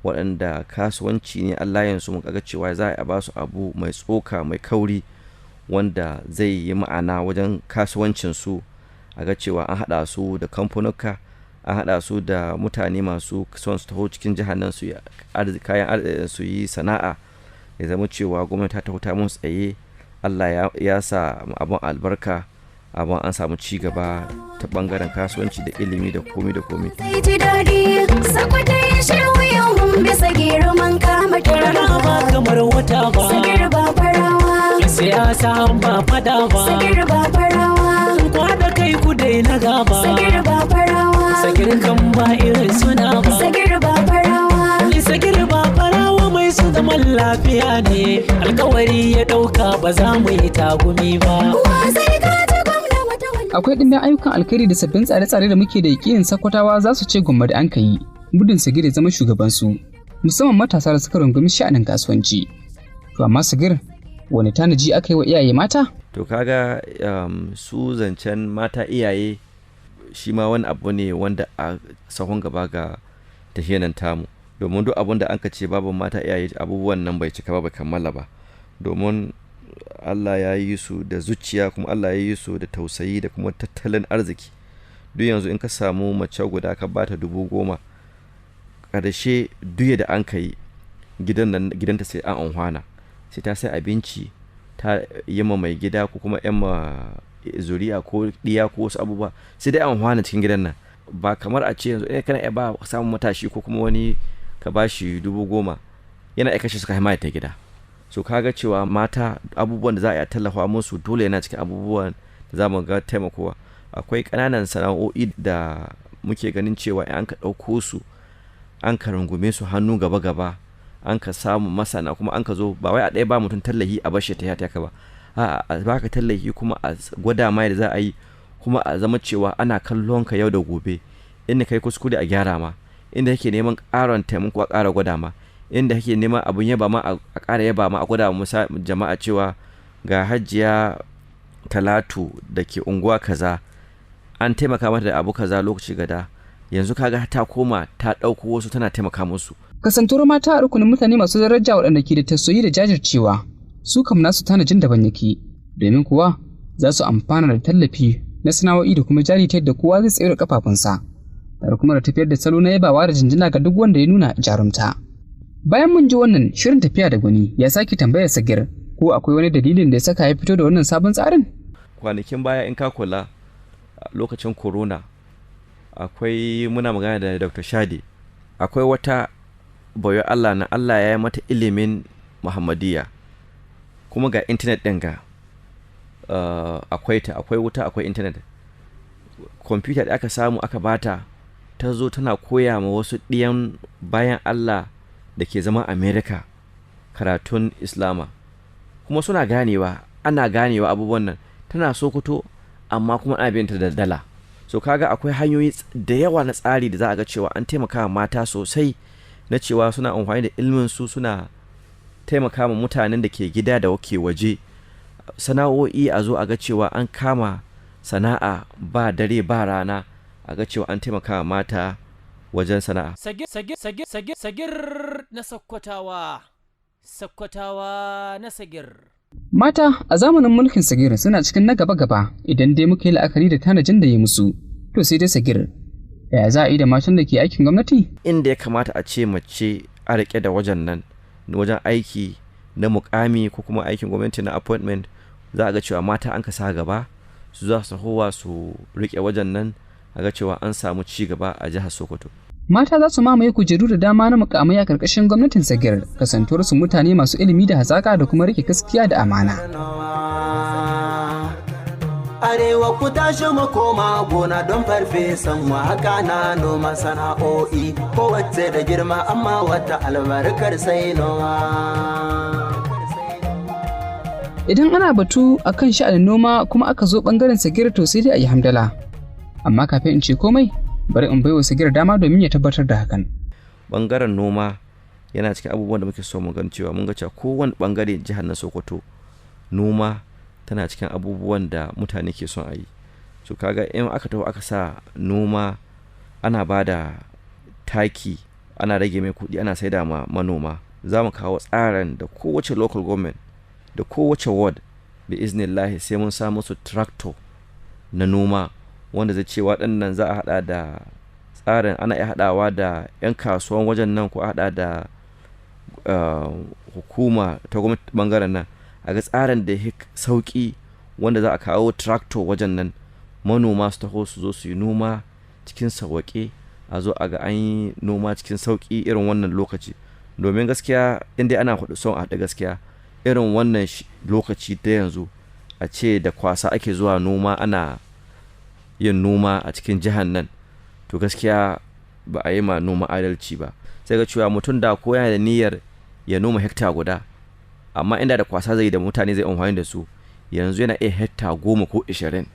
waɗanda kasuwanci ne Allah yansu mu kaga cewa za a ba su abu mai tsoka mai kauri wanda zai yi ma'ana wajen kasuwancinsu, a ga cewa an haɗa su da kamfanuka, an haɗa su da mutane masu son su taho cikin jihar nan su yi kayan arziki, su yi sana'a, ya zama cewa gwamnati ta taho ta mun tsaye. Allah ya sa abin albarka, abin an samu ci gaba ta bangaren kasuwanci da ilimi da komi da komi. Sai ji daɗi, Sakkwato ya shirwa yau mun bisa girman kama Rana ba kamar wata ba, Sagir Bafarawa, siyasa ba fada ba, Sagir Bafarawa, kwada kai ku dai na gaba, Sagir Bafarawa, Sagir kan ba irin suna ba, Sagir Bafarawa, Sagir Bafarawa mai su zaman lafiya ne, alkawari ya ɗauka ba za mu yi tagumi ba. wa zai gaji gwamna mata wani. Akwai ɗimbin ayyukan alkhairi da sabbin tsare-tsare da muke da yakinin Sakkwatawa za su ce gwamma da an kai, gudun Sagir ya zama shugabansu, musamman matasa da suka rungumi sha'anin kasuwanci. To amma Sagir, wani tanaji aka yi wa iyaye mata? To kaga su zancen mata iyaye shi ma wani abu ne wanda a sahun gaba ga tafiyanan tamu, domin duk abin da an ka ce babu mata iyaye abubuwan nan bai cika ba, bai kammala ba, domin Allah ya yi su da zuciya, kuma Allah ya yi su da tausayi da kuma tattalin arziki. Duk yanzu in ka samu mace guda ka bata 10,000, ƙarshe duk da an ka yi gidanta sai an anhwana, sai ta sai abinci ta yi ma mai gida ko kuma yan ma zuri'a ko diya ko wasu abubuwa, sai dai an hwana cikin gidan nan. Ba kamar a ce yanzu kana iya ba samun matashi ko kuma wani ka ba shi 10,000 yana iya kashe suka haima ta gida. So kaga cewa mata abubuwan da za a iya tallafa musu dole yana cikin abubuwan da za mu ga taimakowa. Akwai ƙananan sana'o'i da muke ganin cewa an ka ɗauko su an ka rungume su hannu gaba-gaba, an ka samu masana, kuma an ka zo ba wai a ɗaya ba mutum tallahi a bashi ta yata ka ba, a baka tallahi kuma a gwada mai da za a yi, kuma a zama cewa ana kallon ka yau da gobe, inda kai kuskure a gyara ma, inda kake neman ƙaron taimako a ƙara gwada ma, inda kake neman abun yaba ma a ƙara yaba ma, a gwada musa jama'a cewa ga Hajiya Talatu da ke unguwa kaza an taimaka mata da abu kaza lokaci gada, yanzu kaga ta koma ta ɗauko wasu tana taimaka musu. Kasantuwar mata a rukunin mutane masu daraja waɗanda ke da tasoyi da jajircewa, su kam nasu tanajin daban yake, domin kuwa za su amfana da tallafi na sana'o'i da kuma jari ta yadda kowa zai tsaye da kafafunsa, tare kuma da tafiyar da salo na yabawa da jinjina ga duk wanda ya nuna jarumta. Bayan mun ji wannan shirin tafiya da gwani ya sake tambayar Sagir ko akwai wani dalilin da ya saka ya fito da wannan sabon tsarin. Kwanakin baya in ka kula lokacin corona akwai muna magana da Dr. Shade, akwai wata bayo Allah na Allah ya yi mata ilimin Muhammadiyya, kuma ga intanet ɗin ga akwai wuta akwai intanet. Kwamfuta da aka samu aka bata ta zo tana koya ma wasu ɗiyan bayan Allah da ke zama Amerika karatun Islama, kuma suna ganewa, ana ganewa abubuwan nan. Tana Sokoto amma kuma ana binta da dala. So kaga akwai hanyoyi da yawa na tsari da za a ga cewa an taimaka mata sosai, na cewa suna amfani da ilmin su suna taimaka ma mutanen da ke gida da ke waje, sana'o'i a zo a ga cewa an kama sana'a ba dare ba rana, a ga cewa an taimaka mata wajen sana'a. Sagir na Sakkwatawa na Sagir. Mata a zamanin mulkin Sagir suna cikin na gaba-gaba idan dai muka yi la'akari da tanajin da ya musu. To sai dai Sagir, yaya za a yi da matan da ke aikin gwamnati? Inda ya kamata a ce mace a riƙe da wajen nan, wajen aiki na mukami ko kuma aikin gwamnati na appointment, za a ga cewa mata an ka sa gaba, su za su hawa su riƙe wajen nan, a ga cewa an samu ci gaba a jihar Sokoto. Mata za su mamaye kujeru da dama na mukamai a ƙarƙashin gwamnatin Sagir, kasantuwar su mutane masu ilimi da hazaƙa da kuma rike gaskiya da amana. Arewa ku tashi mu koma gona don farfesan waka na noma sana'o'i, kowace da girma amma wata albarkar sai noma. Idan ana batu akan sha'anin noma kuma aka zo ɓangaren Sagir to sai dai a yi hamdala. Amma kafin in ce komai, bari in baiwa Sagir dama domin ya tabbatar da hakan. Bangaren noma yana cikin abubuwan da muke so mu gan cewa mun ga cewa kowane bangare jihar na Sokoto noma tana cikin abubuwan da mutane ke son a yi. So kaga in aka taho aka sa noma, ana ba da taki, ana rage mai kuɗi, ana saida ma manoma. Za mu kawo tsarin da kowace local government da kowace ward bi iznillahi sai mun samu su tractor na noma, wanda zai ce waɗannan za a haɗa da tsarin, ana iya haɗawa da 'yan kasuwan wajen nan ko a haɗa da hukuma ta gwamnati ɓangaren nan, a ga tsarin da ya sauƙi wanda za a kawo tractor wajen nan, manoma su taho su zo su yi noma cikin sauƙi, a zo a ga an yi noma cikin sauƙi irin wannan lokaci. Domin gaskiya inda ana son a haɗa gaskiya irin wannan lokaci da yanzu, a ce da kwasa ake zuwa noma, ana yin noma a cikin jihar nan, to gaskiya ba a yi ma noma adalci ba. Sai ga cewa mutum da ko yana da niyyar ya noma hekta guda, amma inda da kwasa zai da mutane zai amfani da su, yanzu yana iya hekta 10 ko 20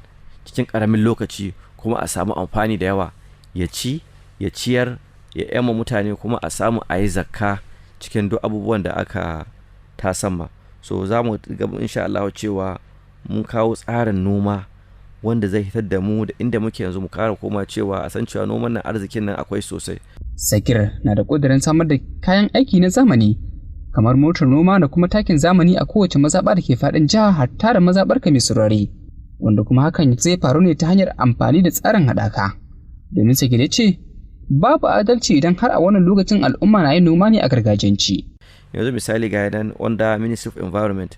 cikin ƙaramin lokaci, kuma a samu amfani da yawa, ya ci ya ciyar ya yamma mutane, kuma a samu a yi zakka cikin duk abubuwan da aka tasamma. So za mu ga insha Allah cewa mun kawo tsarin noma wanda zai hitar da mu da inda muke yanzu, mu kara koma cewa a san cewa noman nan arzikin nan akwai sosai. Sagir na da ƙudurin samar da kayan aiki na zamani kamar motar noma da kuma takin zamani a kowace mazaɓa da ke faɗin jiha, har tare mazaɓar ka mai saurare, wanda kuma hakan zai faru ne ta hanyar amfani da tsarin haɗaka. Domin Sagir ya ce babu adalci idan har a wannan lokacin al'umma na yin noma ne a gargajiyanci. Yanzu misali ga nan wanda Ministry of Environment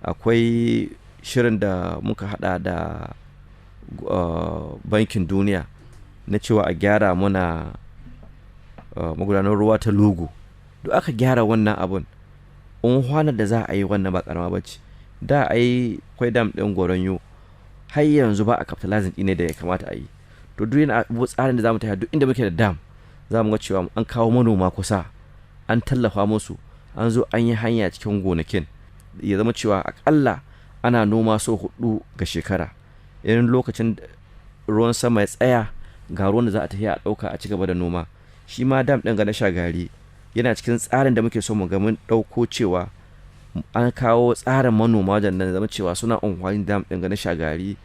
akwai shirin da muka hada da bankin duniya na cewa a gyara muna magudanar ruwa ta Lugu. Duk aka gyara wannan abun, unhwanar da za a yi wannan ba karama bace. Da a yi kwai dam ɗin Goronyo, har yanzu ba a capitalizing ɗine da ya kamata a yi. To duk yana tsarin da za mu tafiya duk inda muke da dam, za mu ga cewa an kawo manoma kusa, an tallafa musu, an zo an yi hanya cikin gonakin, ya zama cewa akalla ana noma so 4 ga shekara. Irin lokacin ruwan sama ya tsaya, ga ruwan da za a tafi a ɗauka a ci gaba da noma. Shi ma dam ɗin ga na Shagari yana cikin tsarin da muke so mu ga mun ɗauko cewa an kawo tsarin manoma wajen nan, zama cewa suna amfani da dam ɗin ga na Shagari,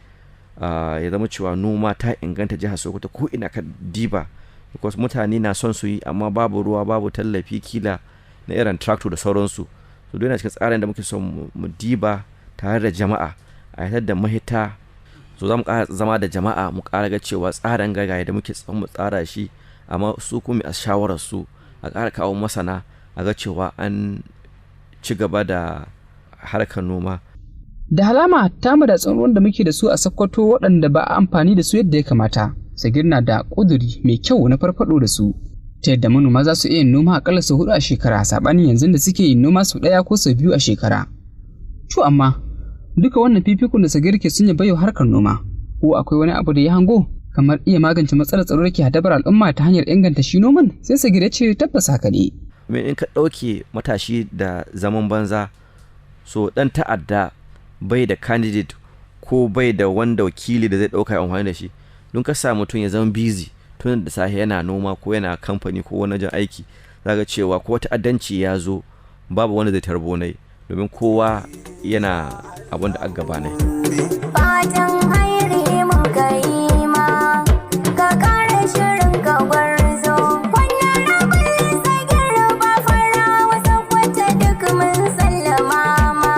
ya zama cewa noma ta inganta jihar Sokoto ko ina ka diba, because mutane na son su yi amma babu ruwa, babu tallafi kila na irin tractor da sauransu. So dole yana cikin tsarin da muke so mu diba tare da jama'a a yatar da mahita. So za mu ƙara zama da jama'a, mu ƙara ga cewa tsarin gagaye da muke son mu tsara shi, amma su kuma a shawarar su a ƙara kawo masana, a ga cewa an ci gaba da harkar noma. Da halama ta mu da tsaron da muke da su a Sakkwato waɗanda ba a amfani da su yadda ya kamata. Sagir na da ƙuduri mai kyau na farfaɗo da su, ta yadda manoma za su iya yin noma aƙalla sau 4 a shekara, saɓanin yanzu da suke yin noma sau 1 ko sau 2 a shekara. To amma duka wannan fifikon da Sagir ke sun baiwa harkar noma, ko akwai wani abu da ya hango kamar iya magance matsalar tsaro da ke hadabar al'umma ta hanyar inganta shi noman? Sai Sagir ya ce tabbas haka ne. In ka ɗauke matashi da zaman banza, so ɗan ta'adda bai da candidate ko bai da wanda wakili da zai ɗauka ya amfani da shi. Don ka sa mutum ya zama busy tun da safe yana noma ko yana kamfani ko wani jan aiki, za ga cewa ko ta'addanci ya zo babu wanda zai tarbo nai, domin kowa yana abin da aka gaba nai. Fatan hairi mun kai ma ka kare shirin ka gwarzo. Wannan rabin Sagir Bafarawa Sakkwato duk mun sallama ma.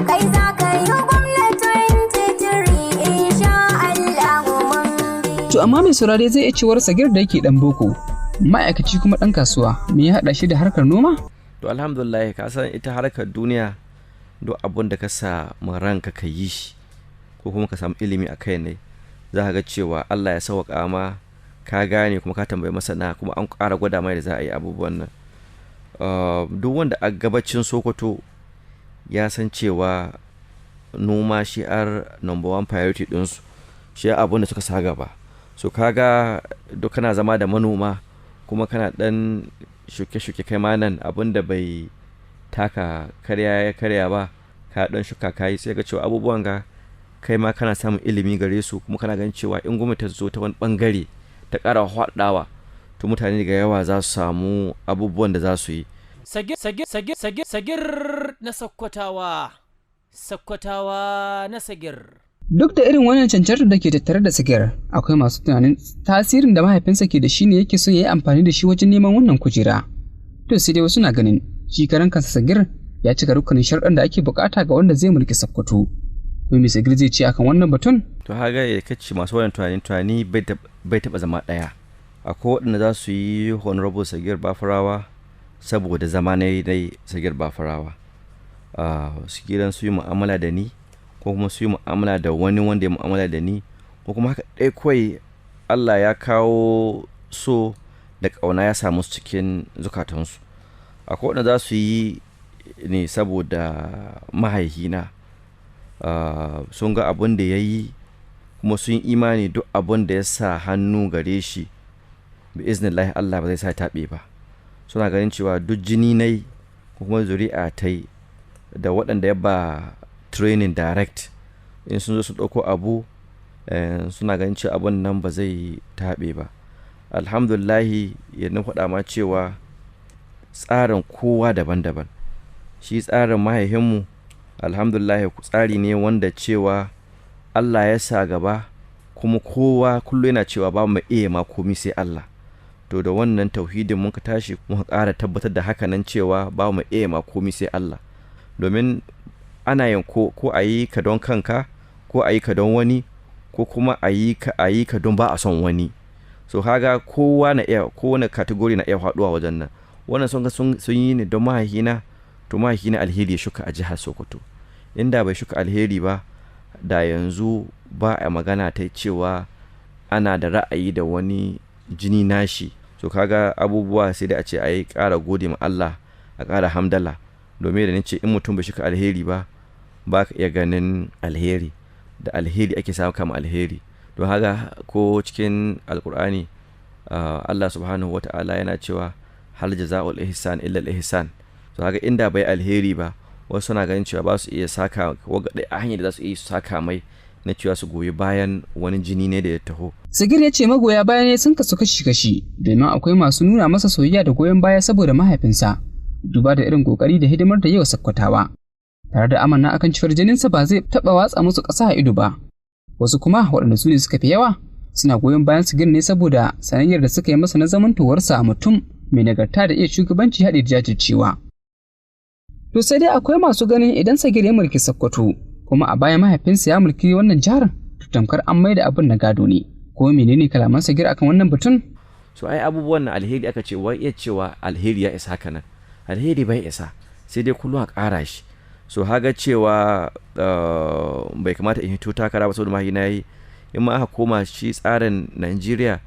Kai za ka yi gwamnatin titiri insha Allah mun bi. To amma mai saurare zai iya cewar Sagir da yake dan boko, ma'aikaci kuma dan kasuwa, me ya haɗa shi da harkar noma? To alhamdulillah, ka san ita harkar duniya duk abin da ka sa ranka ka yi shi ko kuma ka samu ilimi a kai ne, za ka ga cewa Allah ya sauƙa ma, ka gane kuma ka tambayi masana, kuma an ƙara gwada mai da za a yi abubuwan nan. Duk wanda a gabacin Sokoto ya san cewa noma shi number one priority ɗinsu, shi abin da suka sa gaba. So kaga duk kana zama da manoma kuma kana ɗan shuke-shuke kai ma nan abin da bai taka karya ba, ka dan shuka kai, sai ga cewa abubuwan ga kai ma kana samun ilimi gare su, kuma kana ganin cewa in gwamnati ta zo ta wani bangare ta ƙara hwadawa, to mutane da yawa za su samu abubuwan da za su yi. Sagir na Sakkwatawa na Sagir. Duk da irin wannan cancantar da ke tattare da Sagir, akwai masu tunanin tasirin da mahaifinsa ke da shi ne yake so ya yi amfani da shi wajen neman wannan kujera. To sai dai wasu na ganin shi karan kansa Sagir ya cika rukunin sharɗan da ake bukata ga wanda zai mulki Sakkwato. Ko me Sagir zai ce akan wannan batun? To haga ya kace masu wannan tunani bai taba zama ɗaya. Akwai waɗanda za su yi honorable Sagir Bafarawa saboda zama na dai Sagir Bafarawa. Su gidan su yi mu'amala da ni, ko kuma su yi mu'amala da wani wanda ya mu'amala da ni, ko kuma haka ɗaya kawai Allah ya kawo so da ƙauna ya samu su cikin zukatansu. Akwai waɗanda za su yi ne saboda mahaihina, sun ga abin da ya yi kuma sun yi imani duk abin da ya sa hannu gare shi bi iznillahi Allah ba zai sa taɓe ba. Suna ganin cewa duk jini nai ko kuma zuri'a ta yi da waɗanda ya ba training direct, in sun zo su ɗauko abu, suna ganin cewa abun nan ba zai taɓe ba. Alhamdulillahi, yadda faɗa ma cewa tsarin kowa daban-daban. Shi tsarin mahaihinmu alhamdulillahi tsari ne wanda cewa Allah ya sa gaba, kuma kowa kullum yana cewa ba mu iya ma komi sai Allah. To da wannan tauhidin muka tashi muka ƙara tabbatar da haka nan cewa ba mu iya ma komi sai Allah. Domin ana yin ko a yi ka don kanka, ko a yi ka don wani, ko kuma a yi ka don ba a son wani. So kaga kowa na iya, kowane kategori na iya faɗuwa wajen nan. Wannan sun yi ne don mahaihina, to mahaihina alheri ya shuka a jihar Sokoto. Inda bai shuka alheri ba, da yanzu ba a magana ta cewa ana da ra'ayi da wani jini nashi. So kaga abubuwa sai da a ce a yi ƙara gode ma Allah, a ƙara hamdala. Domin da nace in mutum bai shuka alheri ba ka iya ganin alheri, da alheri ake samu kama alheri. Don haka ko cikin alkur'ani Allah subhanahu wa ta'ala yana cewa hal jaza'ul ihsan illa al ihsan. So haka inda bai alheri ba, wasu suna ganin cewa ba su iya saka waga a hanyar da za su iya saka mai na cewa su goyi bayan wani jini ne da ya taho. Sagir ya ce magoya baya ne sun kasu kashi-kashi, domin akwai masu nuna masa soyayya da goyon baya saboda mahaifinsa, duba da irin kokari da hidimar da yau Sakkwatawa, tare da amanna akan cewar jininsa ba zai taɓa watsa musu ƙasa a ido ba. Wasu kuma waɗanda su ne suka fi yawa suna goyon bayan Sagir ne saboda sanayyar da suka yi masa na zamantowarsa a mutum mai nagarta da iya shugabanci haɗe da jajircewa. To sai dai akwai masu ganin idan Sagir ya mulki Sakkwato kuma a baya mahaifinsa ya mulki wannan jihar, to tamkar an maida abin na gado ne. Ko menene kalaman Sagir akan wannan batun? So ai abubuwan na alheri aka ce wai iya cewa alheri ya isa haka nan. Alheri bai isa, sai dai kullum a ƙara shi. So haga cewa bai kamata in hito takara ba saboda mahina yi. In ma aka koma shi tsarin Najeriya,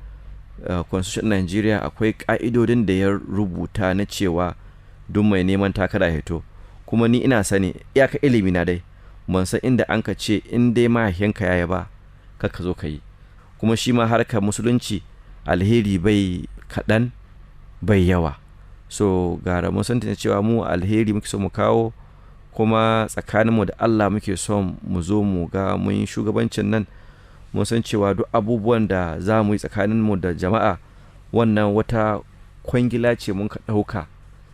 constitution Najeriya, akwai ƙa'idodin da ya rubuta na cewa duk mai neman takara ya hito, kuma ni ina sani iyaka ilimi na dai ban san inda an ka ce in dai mahaifinka yaya ba ka zo ka yi. Kuma shi ma harkar musulunci alheri bai kaɗan bai yawa, so gara mun san cewa mu alheri muke so mu kawo, kuma tsakaninmu da Allah muke son mu zo mu ga mun yi shugabancin nan. Mun san cewa duk abubuwan da za mu yi tsakaninmu da jama'a wannan wata kwangila ce mun ka ɗauka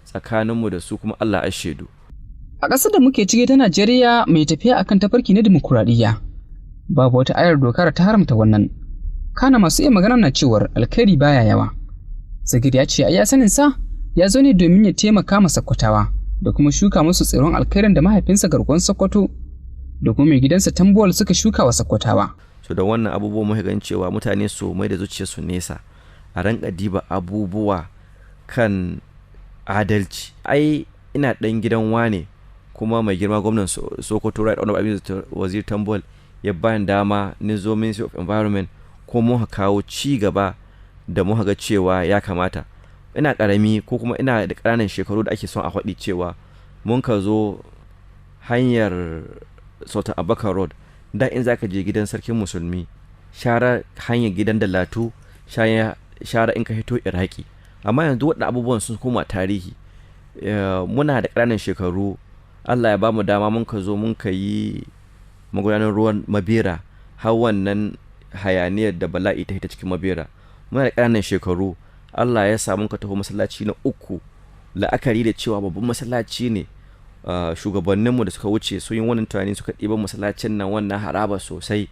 tsakaninmu da su, kuma Allah ya shaidu. A ƙasar da muke cike ta Najeriya mai tafiya akan tafarki na dimokuraɗiyya, babu wata ayar dokar ta haramta wannan. Kana masu iya magana na cewar alkhairi baya yawa. Sagir ya ce a iya sanin sa ya zo ne domin ya taimaka ma Sakkwatawa da kuma shuka musu tsiron alkhairin da mahaifinsa garkon Sakkwato da kuma mai gidansa Tambuwal suka shuka wa Sakkwatawa. So da wannan abubuwan muka gan cewa mutane su mai da zuciyarsu nesa, a ranka diba abubuwa kan adalci. Ai ina ɗan gidan wane, kuma mai girma gwamnan Sokoto Right Honorable Wazir Tambuwal ya bani dama ni zo Ministry of Environment, ko mu kawo ci gaba da mu ga cewa ya kamata. Ina karami ko kuma ina da ƙananan shekaru da ake son a faɗi cewa mun ka zo hanyar Sultan Abubakar Road, da in zaka je gidan sarkin musulmi shara hanyar gidan Dallatu, shara in ka hito Iraki. Amma yanzu waɗanda abubuwan sun koma tarihi. Muna da ƙananan shekaru, Allah ya bamu dama mun ka zo mun ka yi magudanar ruwan Mabera, har wannan hayaniyar da bala'i ta hita cikin Mabera. Muna da ƙananan shekaru, Allah ya sa mun ka taho masallaci na 3, la'akari da cewa babban masallaci ne. Shugabanninmu da suka wuce sun yi wannan tunani, suka ɗiba masallacin nan wannan haraba sosai,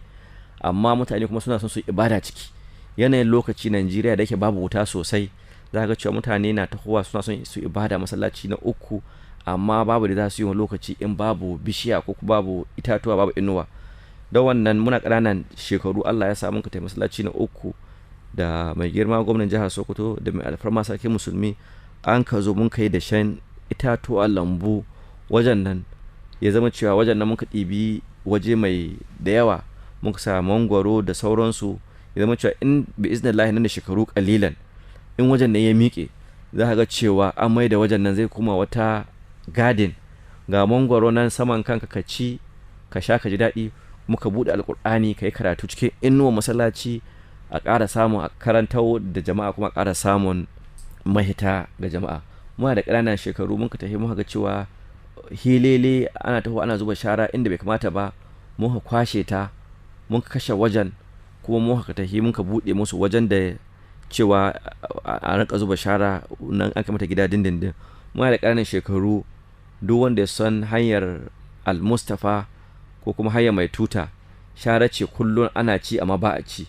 amma mutane kuma suna son su ibada ciki. Yanayin lokaci Najeriya da yake babu wuta sosai, za ga cewa mutane na tahowa suna son su ibada masallaci na 3, amma babu da za su yi wani lokaci in babu bishiya ko babu itatuwa, babu inuwa. Da wannan muna ƙananan shekaru Allah ya sa mun ka tafi masallaci na 3 da mai girma gwamnan jihar Sokoto da mai alfarma sarkin musulmi, an ka zo mun kai da shan itatuwa lambu wajen nan. Ya zama cewa wajen nan mun ka ɗibi waje mai da yawa, mun ka sa mangwaro da sauransu. Ya zama cewa in bi iznillahi nan da shekaru kalilan, in wajen nan ya miƙe, za ka ga cewa an mai da wajen nan zai kuma wata garden, ga mangwaro nan saman kanka ka ci ka sha ka ji daɗi, muka buɗe alƙur'ani ka yi karatu cikin inuwa masallaci, a ƙara samun a karantar da jama'a, kuma a ƙara samun mahita ga jama'a. Muna da ƙananan shekaru mun ka tafi muka ga cewa hilele ana taho ana zuba shara inda bai kamata ba, mun ka kwashe ta mun ka kashe wajen, kuma mun ka tafi mun ka buɗe musu wajen da cewa a rinka zuba shara nan an mata gida dindindin. Muna da ƙananan shekaru, duk wanda ya san hanyar Al-Mustafa ko kuma hanyar mai tuta, shara ce kullum ana ci amma ba a ci.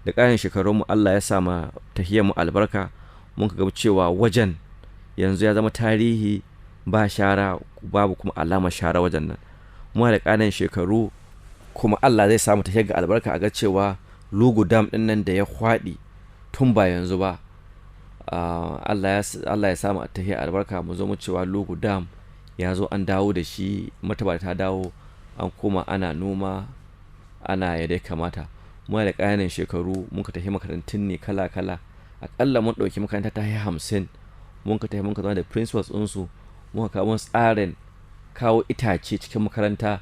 Da ƙananan shekarunmu Allah ya sa ma tahiyar mu albarka, mun ga cewa wajen yanzu ya zama tarihi, ba shara babu kuma alamar shara wajen nan. Muna da ƙananan shekaru, kuma Allah zai samu tahiyar ga albarka a ga cewa Lugu Dam ɗin nan da ya kwaɗi tun ba yanzu ba, Allah ya samu tahiyar albarka mu zo mu cewa Lugu Dam ya zo an dawo da shi, martaba ta dawo, an koma ana noma ana yadda kamata. Muna da ƙananan shekaru mun ka tafi makarantun ne kala-kala, aƙalla mun ɗauki makaranta ta 50, mun ka tafi mun ka zama da principals ɗinsu, mun ka kawo tsarin kawo itace cikin makaranta,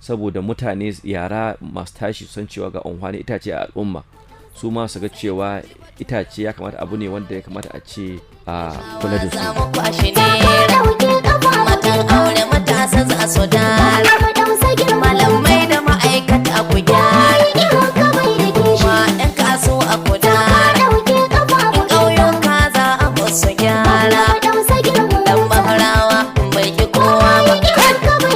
saboda mutane yara masu tashi san cewa ga amfani itace a al'umma, su ma su ga cewa itace ya kamata abu ne wanda ya kamata a ce a kula da su. Matan aure matasa za su dara, malamai da ma'aikata ku gyara, kuma 'yan kaso a ku dara, ƙauyuka za a musu gyara. Dan Bafarawa bai ki kowa ba,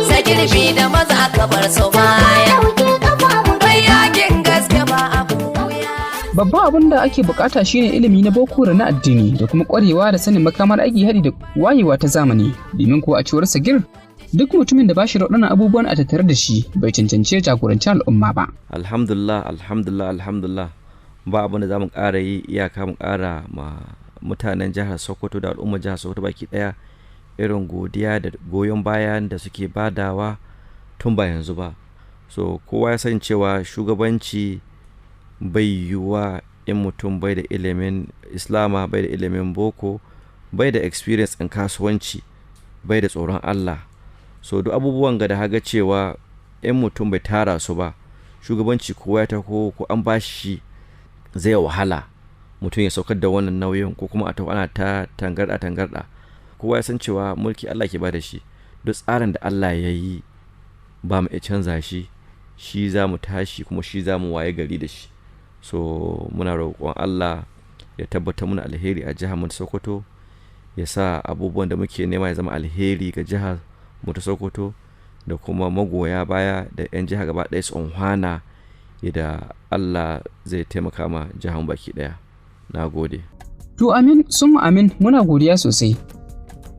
Sagirbi da maza ka bar su baya, bai yakin gaske ba abu. Babban abin da ake bukata shine ilimi na boko da na addini, da kuma kwarewa da sanin makamar aiki hadi da wayewa ta zamani, domin ko a cewar Sagir, duk mutumin da bashi da waɗannan abubuwan a tattare da shi bai cancanci jagoranci al'umma ba. Alhamdulillah, ba abin da za mu ƙara yi iyaka mu ƙara ma mutanen jihar Sokoto da al'ummar jihar Sokoto baki ɗaya irin godiya da goyon bayan da suke badawa tun ba yanzu ba. So kowa ya san cewa shugabanci bai yiwuwa in mutum bai da ilimin Islama, bai da ilimin boko, bai da experience in kasuwanci, bai da tsoron Allah, so duk abubuwan ga da haga cewa in mutum bai tara su ba, shugabanci kowa ya tako ko an bashi zai wahala mutum ya saukar da wannan nauyin, ko kuma a tafi ana ta tangarda. Kowa ya san cewa mulki Allah ke bada shi, duk tsarin da Allah ya yi ba mu iya canza shi za mu tashi kuma shi za mu waye gari da shi. So muna roƙon Allah ya tabbatar muna alheri a jihar mu ta Sokoto, ya sa abubuwan da muke nema ya zama alheri ga jihar mu ta Sokoto da kuma magoya baya da 'yan jiha gaba ɗaya su unhwana yadda Allah zai taimaka ma jihar baki ɗaya. Na gode. To amin sun amin, muna godiya sosai.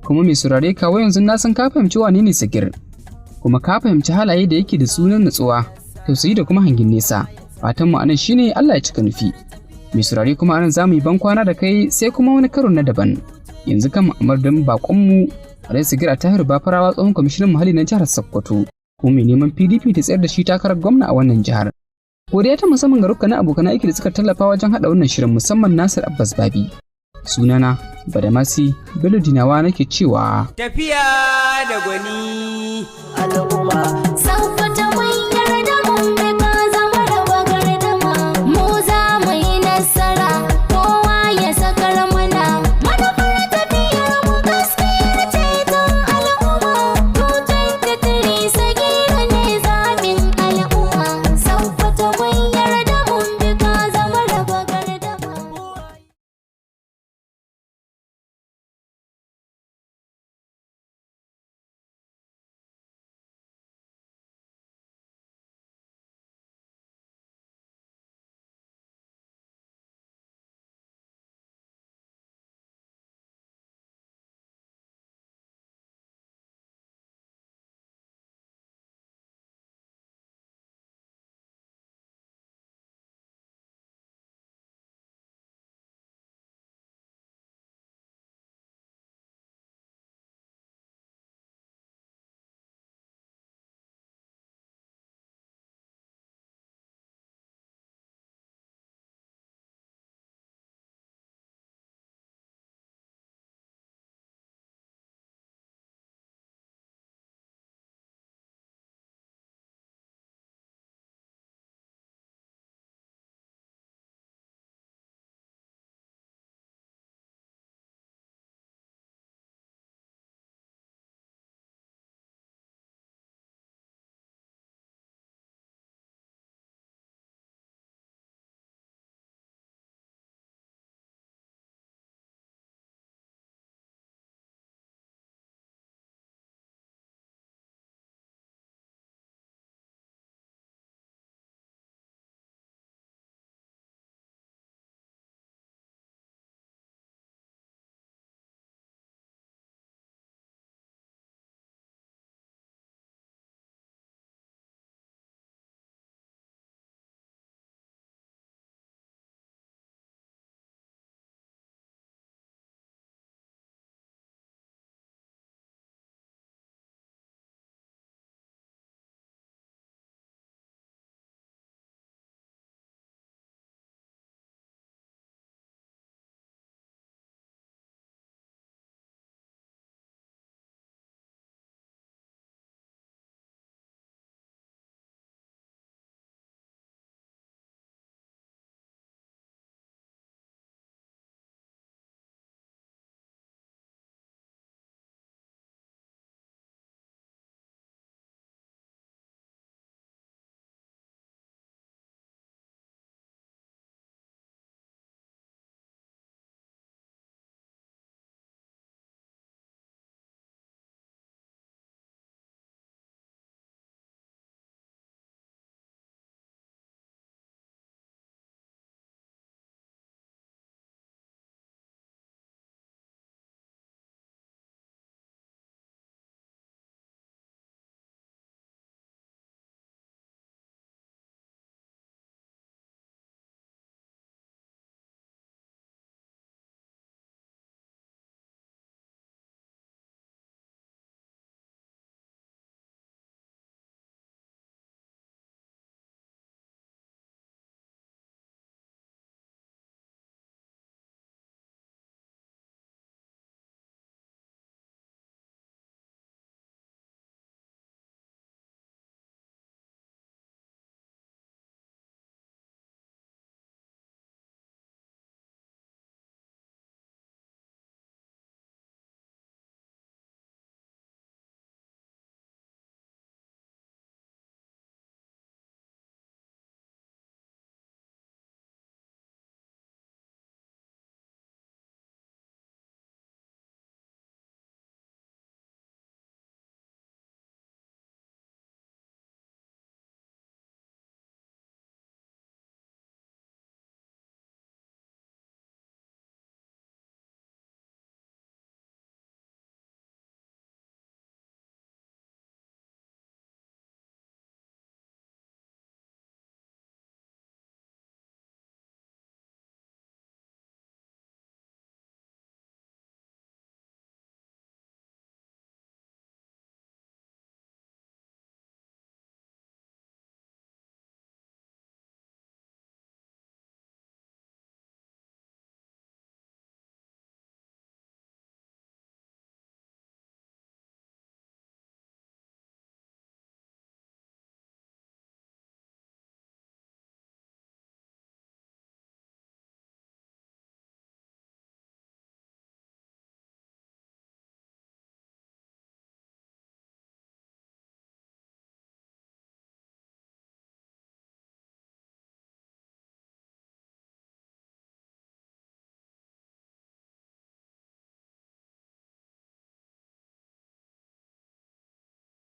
Kuma mai saurare kawo yanzu na san ka fahimci wane ne Sagir, kuma ka fahimci halaye da yake da sunan nutsuwa, tausayi da kuma hangin nesa. Fatan mu anan shine Allah ya cika nufi. Mai saurare kuma anan zamu yi ban kwana da kai sai kuma wani karo na daban. Yanzu kan amardin bakon mu Alhaji Sagir Tahir Bafarawa, tsohon kwamishinan muhalli na jihar Sakkwato, kuma mai neman PDP ta tsayar da shi takarar gwamna a wannan jihar. Godiya ta musamman ga rukkanin abokan aiki da suka tallafa wajen haɗa wannan shirin, musamman Nasir Abbas Babi. Sunana Badamasi Bello Dinawa nake cewa tafiya da gwani al'umma. Sakkwato